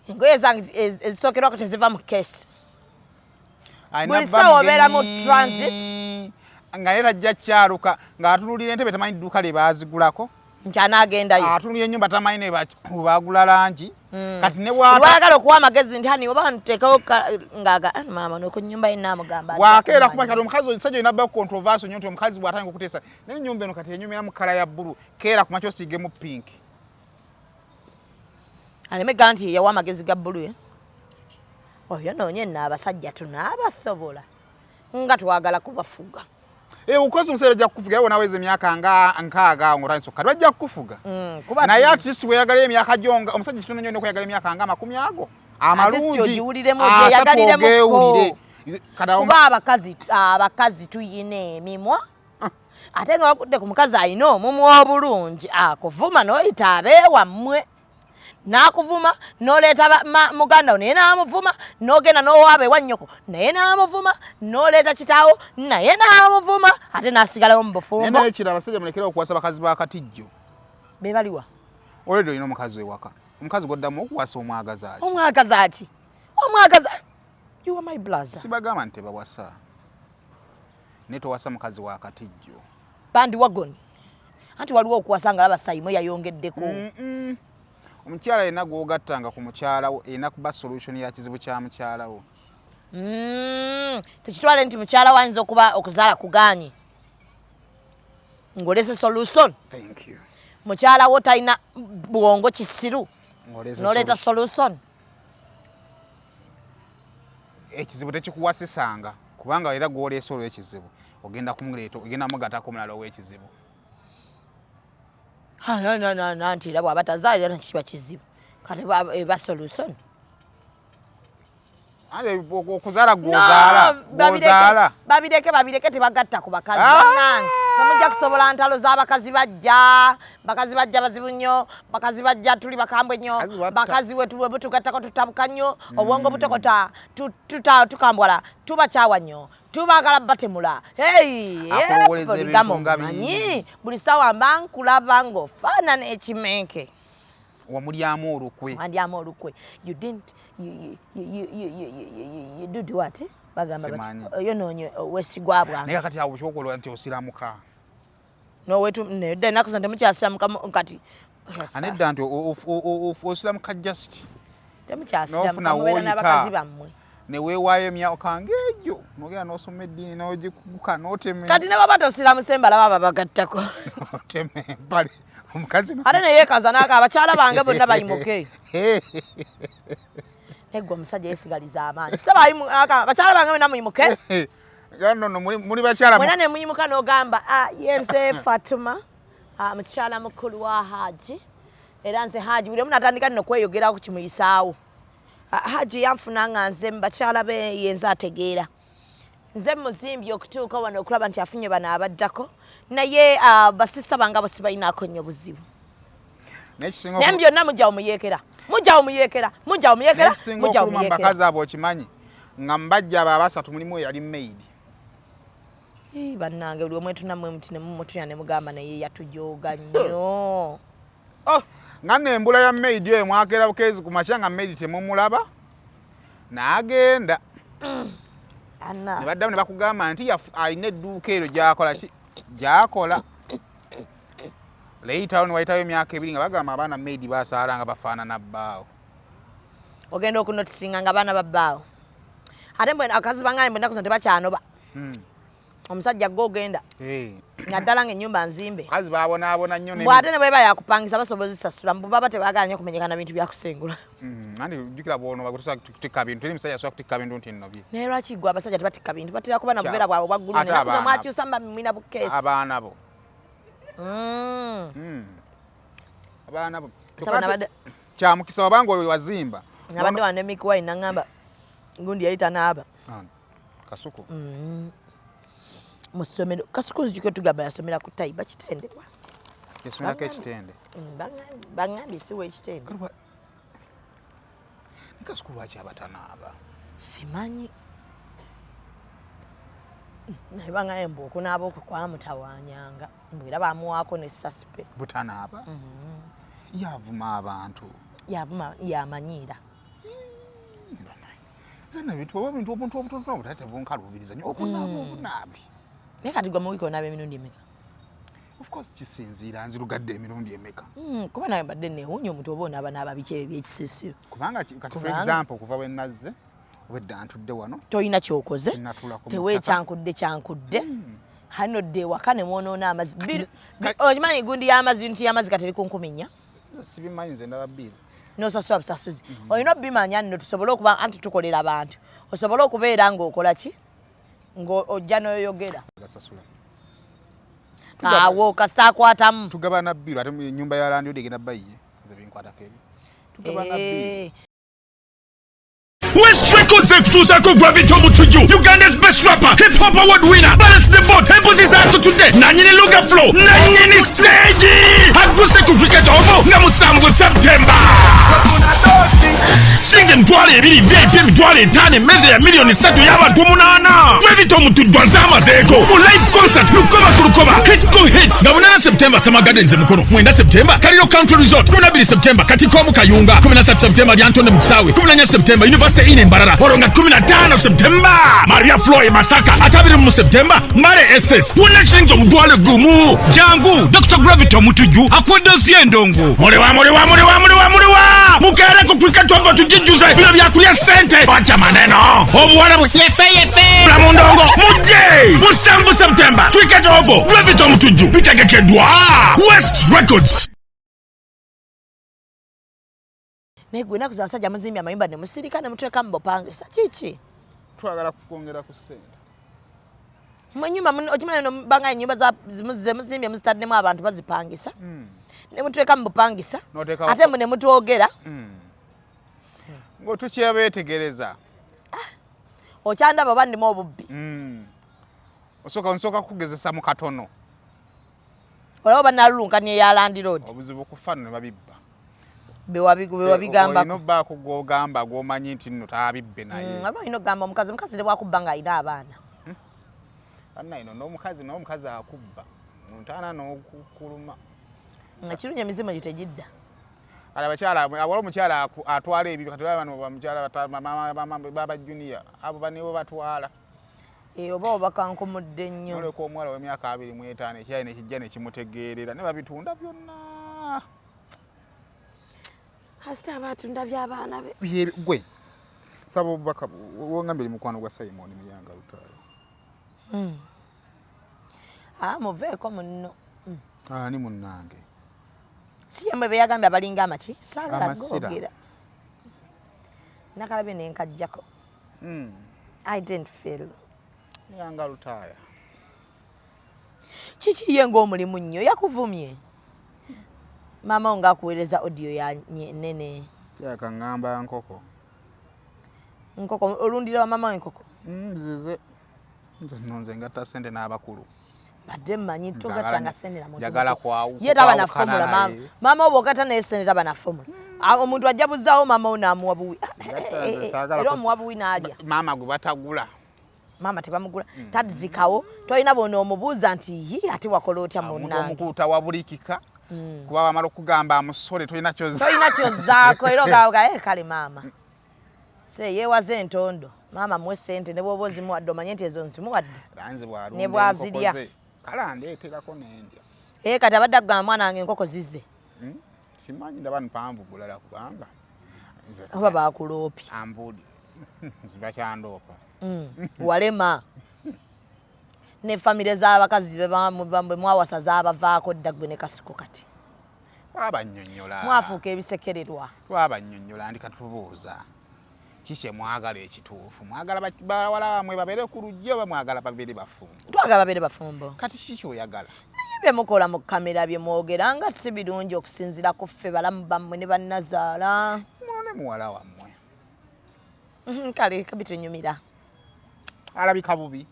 engoye zange ezisookerwako teziva mu keesi buli ssaawa obeera mu transit nga era ajja kyaluka ng'atunulira entebe tamanyi dduuka lye baazigulako nti anaagendayo atunulira ennyumba tamanyi ne baagula langi kati ne wayagala okuwa amagezi nti hani oba ntuteekawo ngaaga maama noku nnyumba ye naamugamba wakeera kuba kati omukazi omusajja olina bba controversy nnyo nti omukazi bw'atandika okuteesa naye ennyumba eno kati enyumira mu kala ya bbulu keera ku makyo osiigemu pinki aleme gaa nti yawa amagezi ga bbulu oyo noonye nno abasajja tunaabasobola nga twagala kubafuga ukozi omusajja ajja kukufuga yewe naweza emyaka nga 6 ng'otandise okkati bajja kukufuga naye at least weeyagala emyaka gyonga omusajja kitono nnyo n'okweyagala emyaka nga 50 amalungi ogeewulire kuba abakazi tuyina emimwa ate nga wakudde ku mukazi alina omumwa obulungi akuvuma n'oyita abeewammwe nakuvuma noleeta muganda naye namuvuma nogenda nowaaba ewa nnyoko naye namuvuma noleeta kitaawo naye namuvuma ate nasigalawo mu bufumbo naye kira abasajja mulekera okuwasa bakazi ba katijjo be baliwa olwedo olina omukazi wewaka omukazi goddamu okuwasa omwagaza ki omwagaza ki omwagaza you are my brother sibagamba nti tebawasa naye towasa mukazi wa katijjo bandi wagoni anti waliwo okuwasa nga laba Simon yayongeddeko omukyala yenna gw'ogattanga ku mukyala wo erina kuba solution ya kizibu kya mukyala wo tekitwale nti mukyala wayinza okuba okuzaala kugaanye ng'olese solution mukyala wo talina bwongo kisiru n'oleeta solution ekizibu tekikuwasisanga kubanga era gw'oleese olw'ekizibu ogenda kumuleeta ogenda mugatako omulala ow'ekizibu nti era bw'aba tazaalira nakikiba kizibu kati eba solution okuzaala gw'ozaala babireke tebagatta ku bakazi bannange temujja kusobola ntalo z'abakazi bajja bazibu nnyo bakazi bajja tuli bakambwe nnyo bakazi wetuwe butugattako tutabuka nnyo obwongo butokota tukambwala tubakyawa nnyo tubagala batemula manyi buli ssaawa mba nkulaba ng'ofaanana ekimenke wamulyamu olukwe you did what bagamba yonoonye wesigwa bwange naye kati awo kyokola nti osiramuka nowetu nedda ennaku zino temukyasiramuka kati anedda nti osiramuka just temukyasiramuka mubeera n'abakazi bammwe neweewaayo emyaka ng'egyo nogenda n'osoma eddiini n'ogikuguka n'otema kati ne baba tosiramuse mbalaba babagattako otema empale omukazi ate neyeekaza naaka abakyala bange bonna bayimuke egwe omusajja yesigaliza amaanyi bakyala bange bonna muyimuke nono muli bakyala wena ne muyimuka n'ogamba yense Fatuma mukyala mukulu wa Haji era nze Haji buli omu natandika nno okweyogerawo ku kimuyisaawo Haji yanfuna nga nze mubakyala be yenza ategeera nze muzimbye okutuuka wano okulaba nti afunye bano abaddako naye basista bange abo sibalinaako nnyo buzibu naye byonna mujja omuyeekera mujja omuyekera singa okuluma mbakazi abo okimanyi nga mbajja abo abasatu mulimu yali maid bannange buli omwe tunamwe mutine mumutunya ne mugamba naye yatujooga nnyo nga nembula ya maid oyo mwakera bukezi ku makya nga maid temumulaba n'agenda ne baddamu ne bakugamba nti alina edduuka eryo gyakola leetawo ne wayitawo emyaka 2 nga bagamba abaana maid basaala nga bafaanana bbaawo ogenda okunotisinga nga baana babbaawo ate mbwe akazi bangaye mbwe nakuzo tebakyanoba omusajja gwogenda naddala ng'ennyumba nzimbe kazi babonaabona nnyo mbwe ate ne bweba yakupangisa basobozesasula mbu baba tebaagala nnyo kumenyekana bintu byakusengula nandi jjukira bwono bakutusa kutikka bintu teri musajja asobola kutikka bintu nti nno bye naye lwaki gwe abasajja tebatikka bintu batera kuba na bubeera bwabwe bwaggulu nakuzo mwakyusa mba mwina bukeesi abaana bo abaana bo kyamukisa obanga oyo wazimba nabadde wane mikuwai naŋŋamba gundi yali tanaaba kasuku mu ssomero kasuku nzijukira tugamba yasomera ku tayiba kitendebwa yasomerako ekitende baŋŋambye siwa ekitende kasuku lwaki abatanaaba simanyi naye baŋŋambye mbu okunaaba okwo kwamutawanyanga mbwera bamuwaako ne saspe butanaaba yavuma abantu yamanyiira bintu obuntu obutono butate bunkalubiriza nnyo okunaaba obunaabi naye kati gwe mu wiiki onaaba emirundi emeka of course kisinziira nzirugadde emirundi emeka kuba naye mbadde neewuunya omuntu oba onaaba naaba biki ebyo byekisisiro kubanga kati for example kuva we nazze obwedda ntudde wano tolina kyokoze kyankudde hano dde ewaka ne mwonoona amazzi okimanyi gundi y'amazzi nti y'amazzi kateri ku 14 sibimanyi nze ndaba bbiri nosasula busasuzi olina obimanya nno tusobole okuba anti tukolera abantu osobole okubeera ng'okola ki ng'ojja n'oyogera awo kasita akwatamu tugabana bbiri ate ennyumba ya landiyo degenda bayiye nze binkwatako ebyo tugabana bbiri West Records ekutuusako Gravity Omutujju, Uganda's best rapper, hip hop award winner, balance the vote, embuzi zaatu tudde, nanyini Luga Flow, nanyini stage, aguse ku cricket obo nga musanvu September. Singe emitwalo 2 VIP emitwalo 5 emmeza ya miliyoni 3 y'abantu 8. Gravity Omutujju azamazeeko mu live concert lukoba ku lukoba, hit ku hit nga 8 September Summer Gardens e Mukono, 9 September Kaliro Country Resort, 12 September Katiko mu Kayunga, 17 September Lyantonde mu Kisaawe, 14 September University ine Mbarara, Waronga 15 September Maria Floyd Masaka, 2 September Mare SS. Wona shinzo omutwalo gumu jangu Dr. Gravity Omutujju akwedosiye endongo mulewa mukere ku cricket ova tujijuze bino byakulya sente wacha maneno obuwala yefe la mundongo muje musanvu September cricket ovo Gravity Omutujju bitegekedwa West Records. negwe nakuza abasajja muzimbi amayumba ne musirika ne mutweka mu bupangisa kiki twagala kukwongera ku sente mwenyumba okimanya no banga ennyumba muzimbi muzitaddemu abantu bazipangisa ne mutweka mu bupangisa ate mu ne mutwogera ng'otukyebeetegereza okyandaba oba ndimu obubbi nsooka kugezesa mu katono olaba banalulunkani eyalandiroodi obuzibu okufaano ne babibba bewabigamba olina obbaako gw'ogamba gw'omanyi nti nno taabibbe naye aba olina okugamba omukazi ne bwakubba ng'alina abaana annaino n'omukazi akubba ntaana n'okukuluma ekirungi emizimu gyo tegidda awala omukyala atwala ebibyo kati bamukyala baba junior abo banibo batwala oba obakankumudde nnyo oleka omuwala w'emyaka 25 ekyali nekijja nekimutegeerera ne babitunda byonna kasita abatunda by'abaana be gwe saba obubaka wongambye mukwano gwa Simon Muyanga Lutalo muveeko munno ani munnange si yemwe beyagambye abalinga amaki saagala googera nakalabye nenkajjako I didn't feel Muyanga Lutaya kiki ye ng'omulimu nnyo yakuvumye mama ng'akuweereza audio ya nene yakaŋŋamba nkoko olundira wa mama enkoko zize nze nno nze ngatta ssente n'abakulu badde mmanyi togattanga senera muntu njagala kwawu ye taba na formula mama obo gatta naye senera bana formula omuntu ajja buzzaawo mama we n'amuwa buwi era omuwa buwi n'alya maama gwe batagula mama tebamugula tadzikawo tolina bona omubuuza nti yi ate wakola otya munnange omukuuta wabulikika kuba wamala okugamba amusole tolina kyozzaako era ogaaga kale maama se yeewaze entondo maama muwe ssente ne bwoba ozimuwadde omanye nti ezo nzimuwadde ne bwazirya kale andeeterako nendya kati abadde akugamba mwana wange enkoko zizze simanyi ndaba mpanvu bulala kubanga oba bakuloopye ambudi ziba kyandoopa walema ne famire z'abakazi bwe mwawasa z'abavaako dda gwe ne kasuku kati twabannyonnyola mwafuuka ebisekererwa twabannyonnyola ndi katubuuza kiki mwagala ekituufu mwagala bawala bamwe babeere ku lujja oba mwagala babeere bafumbo twagala babeere bafumbo kati kiki oyagala naye bye mukola mu kamera bye mwogera nga si birungi okusinziira ku ffe balamu bammwe ne bannazaala mwone muwala wammwe kale kabitunyumira alabika bubi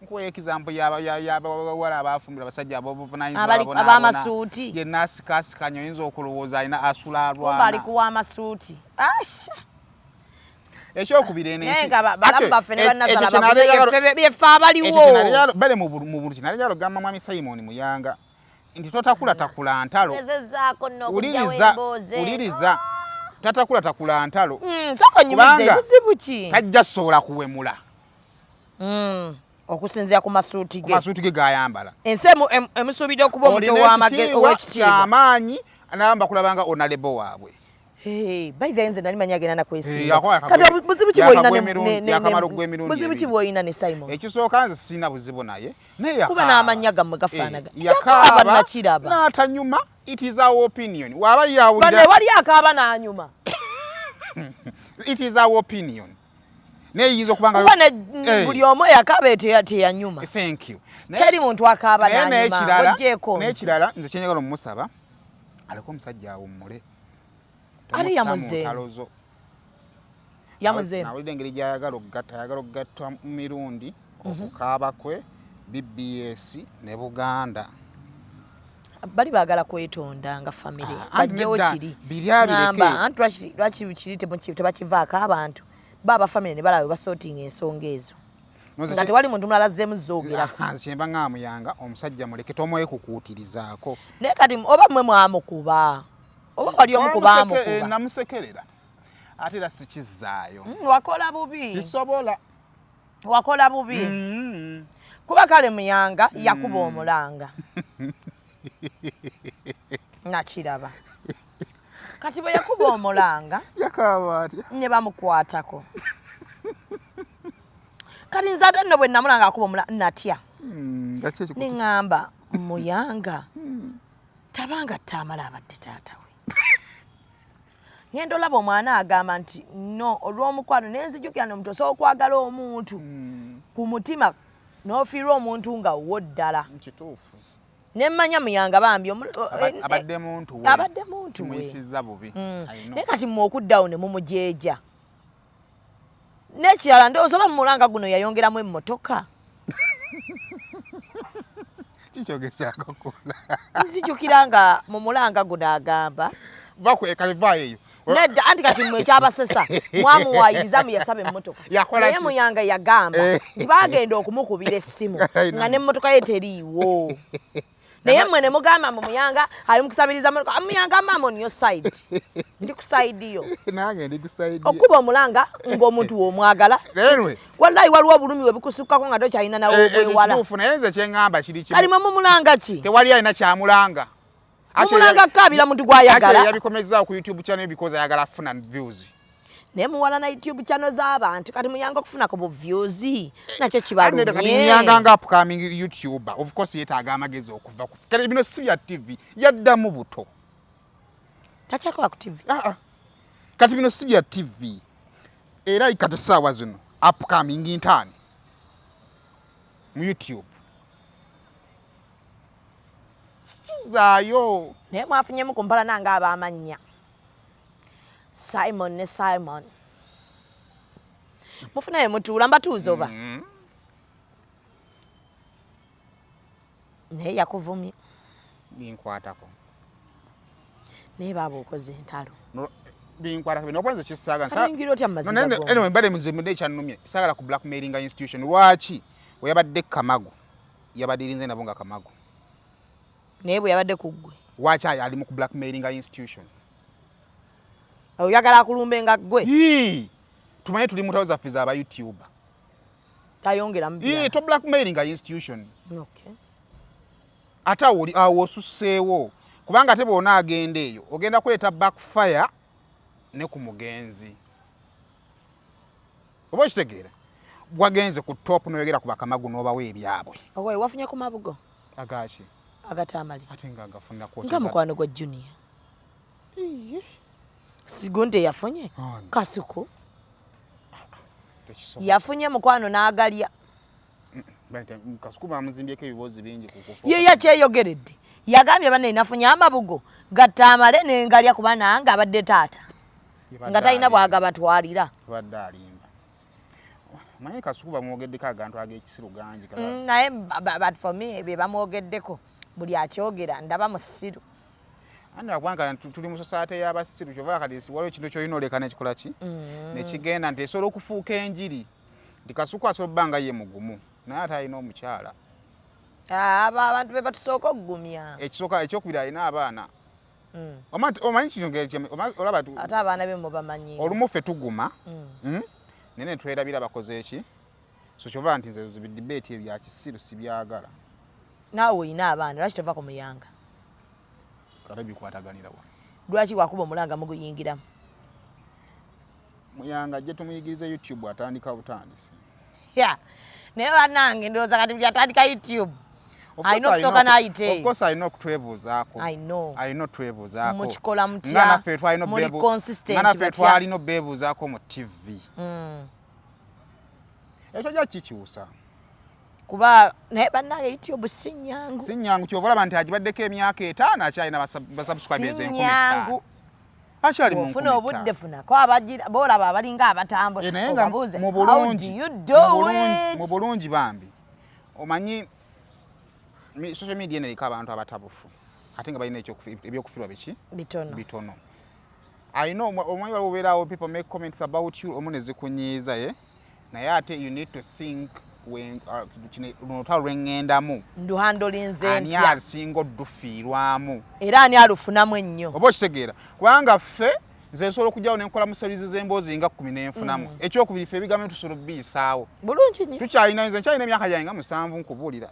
nkuwa ekizampo yabawala abafumbira abasajja ab'amasuuti yenna asikasikanya oyinza okulowooza alina asula alwana oba ali kuwa amasuuti asha ekyokubiri balamu baffe ne bannazaala byefe abaliwo bale mu bulu kinalejalo gamba mwami Simon Muyanga nti totakula ntalo uliriza tatakula ntalo sokonyumize buzibu ki tajja sobola kuwemula okusinzira ku masuuti ge gayambala ensi emusuubidde okuba omuto ow'ekitiibwa amaanyi anayamba kulabanga onalebo waabwe baitha nze nali manyi agenda nakwesiga kati buzibu ki bw'olina ne Simon ekisooka nze sirina buzibu naye kuba n'amannya gammwe gafaanaga yakaaba nakiraba n'atanyuma it is our opinion waba yawulira wali akaaba n'anyuma it is our opinion neyinza okubanga buli omu yakaaba teyanyuma thank you teri muntu akaaba n'anyuma ogyeko n'ekirala nze kyenyagala omumusaba aliko omusajja awummule ali yamuzeemu nawulidde engeri gy'ayagala okugatta mu mirundi okukaaba kwe BBS ne Buganda bali baagala kwetonda nga famire bajjewo kiri ngamba anti lwaki kiri tebakivaako abantu baba famire ne balaba basootinga ensonga ezo nga tewali muntu mulala azzeemu zoogerako kyemba ng'amuyanga omusajja muleke tomwekukuutirizaako naye kati oba mmwe mwamukuba oba wali omukuba amukuba namusekerera ate era sikizaayo wakola bubi sisobola wakola bubi kuba kale Muyanga yakuba omulanga nakiraba kati bwe yakuba omulanga yakaaba atya ne bamukwatako kati nze ate nno bwe namulanga akuba omulanga natya neŋŋamba Muyanga tabanga tamala abadde taata we ngenda olaba omwana agamba nti no olw'omukwano nenzijukira nomuntu osobola okwagala omuntu ku mutima n'ofiirwa omuntu nga wo ddala kituufu nemmanya Muyanga bambi abadde muntu we mwisiza bubi naye kati mmwe okuddawo ne mumujeeja n'ekirala ndowooza oba mumulanga guno yayongeramu emmotoka kikyogesyakakola nzijukira nga mu mulanga guno agamba bakwekalivayo eyo nedda anti kati mmwe ekyabasesa mwamuwayiriza muyasaba emmotoka naye Muyanga yagamba nti bagenda okumukubira essimu nga n'emmotoka ye teriiwo naye mmwe ne mugamba mu Muyanga ali mukusabiriza Muyanga mama on your side ndi ku side yo nange ndi ku side okuba omulanga ng'omuntu w'omwagala wallahi waliwo obulumi we bikusukkako nga tokyalina nawe obwewala naye nze kyeŋŋamba kiri kimu kali mu mulanga ki tewali alina kyamulanga omulanga kaabira muntu gw'ayagala yabikomezaawo ku YouTube channel because ayagala afuna views naye muwala na YouTube channel z'abantu kati Muyanga okufunako bu views nakyo kibalumye Muyanga nga upcoming YouTuber of course yeetaaga amagezi okuva ku kale bino si bya TV yaddamu buto takyakola ku TV kati bino si bya TV era kati saawa zino upcoming intern mu YouTube sikizaayo naye mwafunyemu ku mpala nange ab'amannya Simon ne Simon mufunayo mutuula mbatuuza oba naye yakuvumye binkwatako naye baaba okoze entalo binkwatako nokwenze kisaaga ayingira otya mumaziga anyway mbale mude kyannumye saagala ku blackmailinga institution lwaki weyabadde Kamagu yabadirinze nabo nga Kamagu naye bwe yabadde ku ggwe lwaki ali mu ku blackmailinga institution oyagala akulumbe nga ggwe tumanye tuli mutawo zaffe z'aba YouTuber tayongera mu to blackmailinga institution okay. ate awo osusseewo kubanga ate bw'ona agenda eyo ogenda kuleeta backfire ne ku mugenzi oba okitegeera bwagenze ku top noyogera ku Bakamagu n'obawo ebyabwe owe wafunye ku mabugo agaki agatamali ate nga agafuna nga mukwano gwa Junior Sigunde yafunye Kasuku yafunye mukwano n'agalya Kasuku bamuzimbyeko ebibuuzi bingi kukufa ye yakyeyogeredde yagambye banne nafunye amabugo gatamale n'engalya kuba nange abadde taata nga talina bwagabatwalira badde alimba manye Kasuku bamwogeddeko agantu ag'ekisiru gangi naye but for me ebyo bamwogeddeko buli akyogera ndaba mu ssiru anda kubanga tuli mu society y'abasiru kyova kati waliwo ekintu kyolina oleka nekikola ki nekigenda nti esobola okufuuka enjiri nti Kasuku asobola obbanga ye mugumu naye ate alina omukyala abo abantu be batusooka okugumya ekyokubiri alina abaana omanyi olaba ate abaana be mubamanyi olumu ffe tuguma nene twerabira bakoze eki so kyova nti nze bidibeeti ebya kisiru sibyagala naawe olina abaana lwaki tova ku muyanga kale bikwataganira wa lwaki wakuba omulanga muguyingiramu muyanga ajje tumuyigirize YouTube atandika butandisi naye bannange ndowooza kati buli atandika YouTube alina okusooka n'ayiteeyo of course alina okutwebuuzaako alina otwebuuzaako mukikola mutya muli consistent nga naffe twalina obeebuuzaako mu TV ekyo jja kikyusa kuba naye bannange YouTube si nnyangu kyova olaba nti agibaddeko emyaka 5 akyalina basubscribers 10,000 akyali mu funa obudde funako boolaba abalinga abatambula naye nga mu bulungi bambi omanyi social media neriko abantu abatabufu ate nga balina ebyokufirwa biki bitono alina omanyi waliwo obeerawo people make comments about you omu nezikunyiiza naye ate you need to think lunotalo lwengendamu nduhandolinze ani asinga oddufiirwamu era ani alufunamu ennyo oba okitegeera kubanga ffe nze nsobola okujjawo nenkola mu series z'emboozi nga 10 nenfunamu ekyokubiri ffe ebigambo tusobola obbiisaawo bulungi nnyo tukyalina nze nkyalina emyaka gyange nga 7 nkubuulira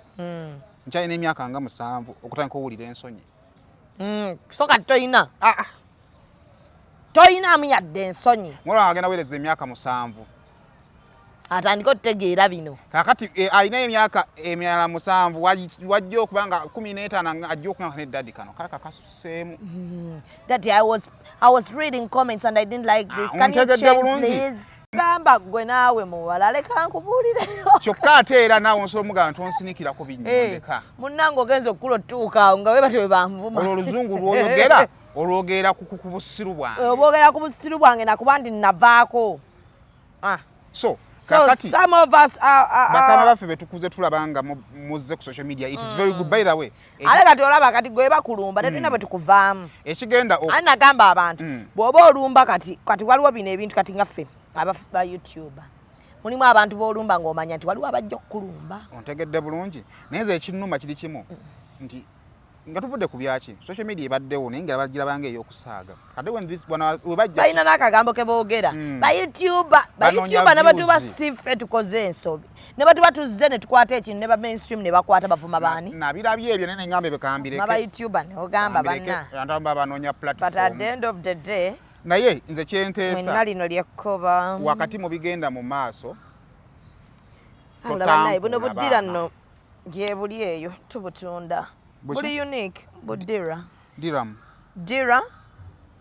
nkyalina emyaka nga 7 okutandika owulira ensonyi so kati toyinaamu yadde ensonyi mulaba agenda weereza emyaka 7 atandika otutegeera bino kakati alina emyaka emirala 7 wajja okubanga 15 ajja okugamba neddadi kano kale kakasuseemu that I was reading comments and I didn't like this can you change please gamba gwe naawe muwala leka nkubuulire kyokka ate era naawe nsobola omugamba tonsinikirako binyondeka munnange ogenza okukula otutuukaawo nga weba tewe banvuma olwo oluzungu lwoyogera olwogera ku busiru bwange obwogera ku busiru bwange nakuba nti navaako so some of us bakama baffe betukuze tulaba nga muzze ku social media it is very good by the way ale kati olaba kati gwe bakulumba tetulina bwe tukuvaamu ekigenda ani nagamba abantu bw'oba olumba kati waliwo bino ebintu kati nga ffe ba YouTuber mulimu abantu b'olumba ng'omanya nti waliwo abajja okukulumba ontegedde bulungi naye nze ekinnuma kiri kimu nti nga tuvudde ku byaki social media ebaddewo naye nga bagira bange ey'okusaaga kade webajja balina n'akagambo ke boogera ba YouTuber ne batuba siffe tukoze ensobi ne batuba tuzze ne tukwata ekintu ne ba mainstream ne bakwata bavuma baani nabirabye ebyo nene ngambe bekambireke ba YouTuber ne ogamba banna banoonya platform but at the end of the day naye nze kyenteesa mwenna lino lyekkoba wakati mu bigenda mu maaso olaba naye buno buddira nno gye buli eyo tubutunda buli unique budira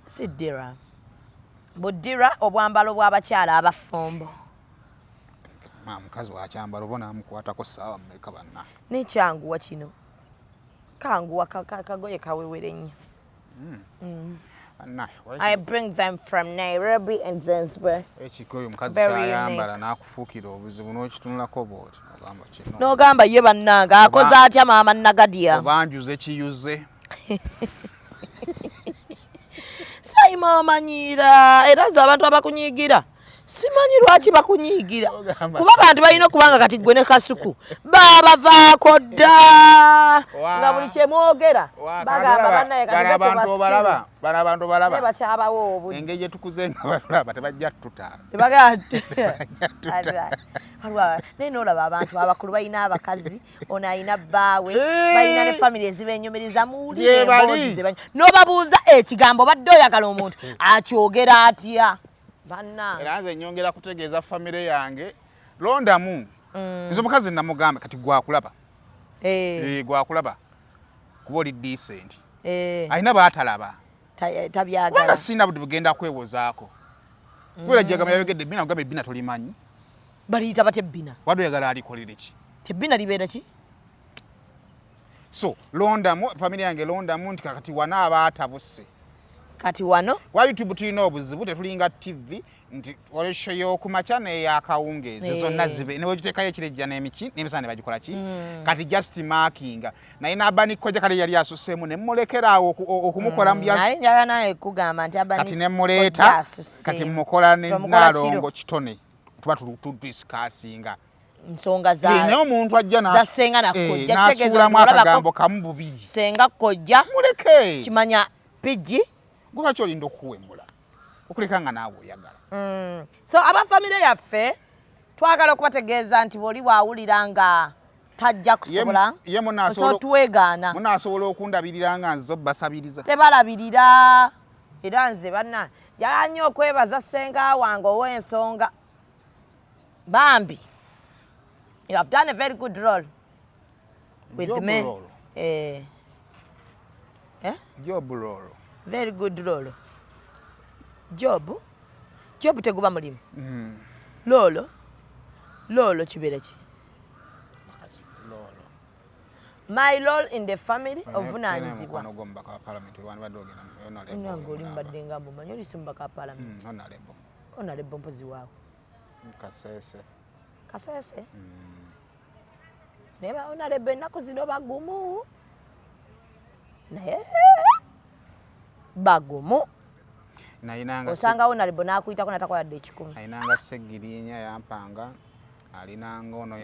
si dira budira obwambalo bw'abakyala abafumbo mukazi wakyambala oba namukwatako saawa mmeka banna nekyanguwa kino kanguwa kagoye kawewere nnyo I bring them from Nairobi and Zanzibar. Ekikoyo mukazi Very kyayambala n'akufuukira obuzibu n'okitunulako bw'oti ogamba kino. N'ogamba ye bannange akoze atya maama Nagadia. Obanjuze kiyuze. Sayima omanyiira era nze abantu abakunyiigira simanyi lwaki bakunyiigira kuba abantu balina okubanga kati gwe ne Kasuku babavaako dda nga buli kyemwogera bagamba bannaye abantu balaba bakyabawo obudde engeri gye tukuze nga balaba tebajja tuta naye n'olaba abantu abakulu balina abakazi ono alina bbaawe balina ne famire ezibenyumiriza muwulire emboozi ze n'obabuuza ekigambo badde oyagala omuntu akyogera atya era nze nyongera kutegeeza famire yange londamu nze omukazi namugamba kati gwakulaba gwakulaba kuba oli decent alina baatalaba tabyagala sina budi bugenda kwewozaako kubera jjagama yayogedde ebbina kugamba ebbina tolimanyi baliyita bate ebbina wadde oyagala alikolere ki tebbina libeera ki so londamu famire yange londamu nti kakati wana abaatabuse kati wano wa YouTube tulina obuzibu tetulinga TV nti olesho y'okumakya n'eyakawungeezi zonna zibe ne bwegiteekayo ekirejja n'emiki n'emisana ne bagikola ki kati just marking naye n'Abani Kkojja kale yali asuseemu ne mmulekeraawo okumukola mu nali njagala naye kugamba nti Abani kati ne mmuleeta kati mmukola ne Naalongo Kitone tuba tudisikasinga nsonga zaabwe naye omuntu ajja zasenga na Kkojja n'asuulamu akagambo kamu bubiri senga Kkojja muleke kimanya pigi gwe kyolinda okuwemula okuleka nga naawe oyagala so abafamire yaffe twagala okubategeeza nti bw'oli waawulira nga tajja kusobola tuweegaana munaasobola okundabirira nga nze basabiriza tebalabirira era nze banna njagala nnyo okwebaza ssenga wange ow'ensonga bambi you have done a very good role with me job role very good role job teguba mulimu lolo kibeera ki my role in the family ovunaanyizibwa nange oli mbadde nga mbumanyi oli si mubaka wa palamenti onalebo mpozi waawe kaseese naye onalebo ennaku zino bagumu naye bagumu osanga onalebo n'akuyitako natakoladde ekikumi ayinanga Segirinya yampanga alinanga ono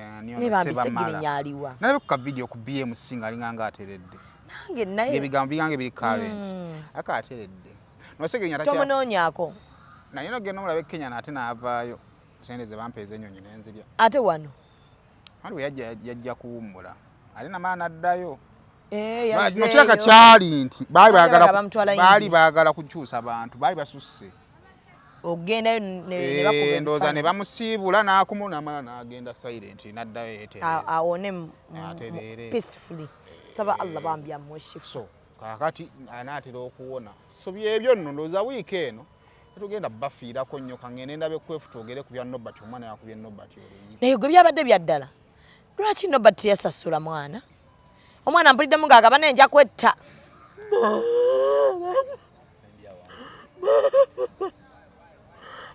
Segirinya aliwa nalabe ku kavidiyo ku BMC nga alinganga ateredde nange naye ebigambo bigange biri current aka ateredde no Segirinya tomunoonyako naye no genda omulabe Kenya nate naavaayo sente ze bampeeza ennyonyi n'enzirya ate wano waliwo yajja kuwummula alina maana addayo kiraka kyali nti baali baagala kukyusa abantu baali basusse ogendayo ndowooza ne bamusiibula n'akumunamala n'agenda silent n'addayo awone peacefully saba Allah bambi amushifu so kakati anaatera okuwona so byebyo nno ndowooza wiiki eno tetugenda bafiirako nnyo kangende ndabe kwefuta ogere ku bya Nobert omwana yakubye Nobert olunyi naye gwe byabadde byaddala lwaki Nobert yasasula mwana omwana mpuliddemu ng'agaba nenja kwetta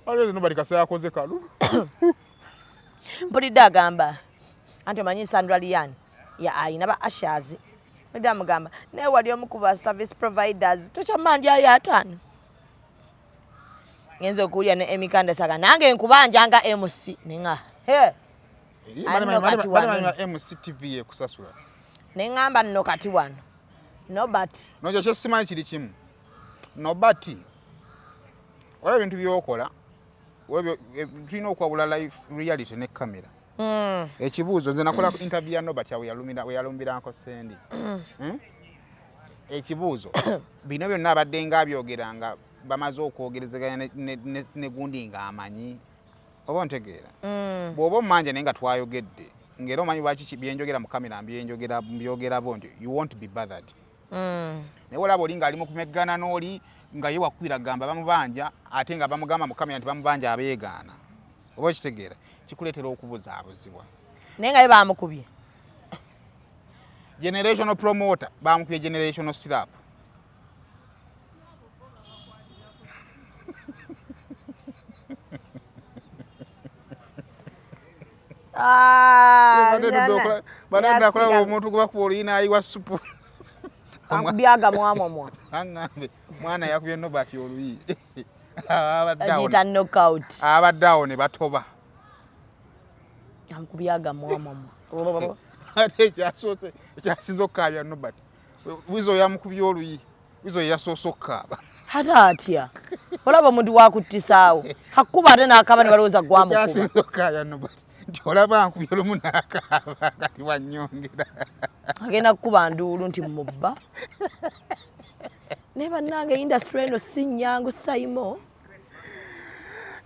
aleze Nobert kasa yakoze kalu mpulidde agamba anti omanyi Sandra Liani ayina ba Ashazi mpulidde amugamba naye wali omu ku ba service providers tokyammanjayo 5 ngenze okuwulira ne Emikanda Saka nange nkubanjanga MC ninga MCTV ekusasula neŋŋamba nno kati wano Nobert nojo kyesimanyi kiri kimu Nobert olaba ebintu by'okola tulina okwawula life reality ne kamera ekibuuzo nze nakola interview ya Nobert we yalumbiranko Sendi ekibuuzo bino byonna abadde nga abyogeranga bamaze okwogerezeganya ne gundi nga amanyi oba ntegeera bw'oba omumanja naye nga twayogedde ngera omanyi lwaki byenjogera mu kamera mbyogerabo nti you won't be bothered naye olaba oli ng'ali mu kumeggana n'oli nga ye wakwira gamba bamubanja ate nga bamugamba mu kamera nti bamubanja abeegaana oba okitegeera kikuleetera okubuzaabuzibwa naye nga ye bamukubye generational promoter bamukubye generational syrup nakulaba omuntu gwe bakuba oluyina ayiwa supu akubyaga mwamomwa aŋŋambe mwana yakubye Nobert oluyi agiyita knockout abadde awo ne batoba ankubyaga mwamomwa ate ekyasinza okukaabya Nobert wizo yamukubye oluyi wizo yasoose okukaaba ate atya olaba omuntu wakutisaawo hakuba ate n'akaaba ne balowooza gwamukuba ekyasinza okukaabya Nobert nti olaba nkubye olumu n'akaaba kati wannyongera agenda kukuba nduulu nti mubba ne bannange industry eno si nnyangu Saimo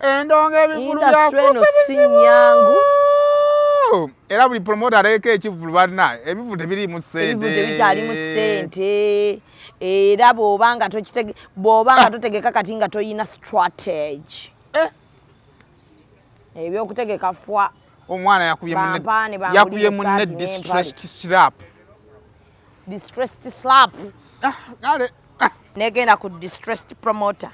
endonga ebivulu industry eno si nnyangu era buli promota aleka ekivulu banna ebivulu tebiriimu ssente ebivulu tebikyalimu ssente era bw'oba nga totegeka kati nga toyina strategy ebyokutegeka fwa omwana yakubye munne distressed slap negenda ku distressed promoter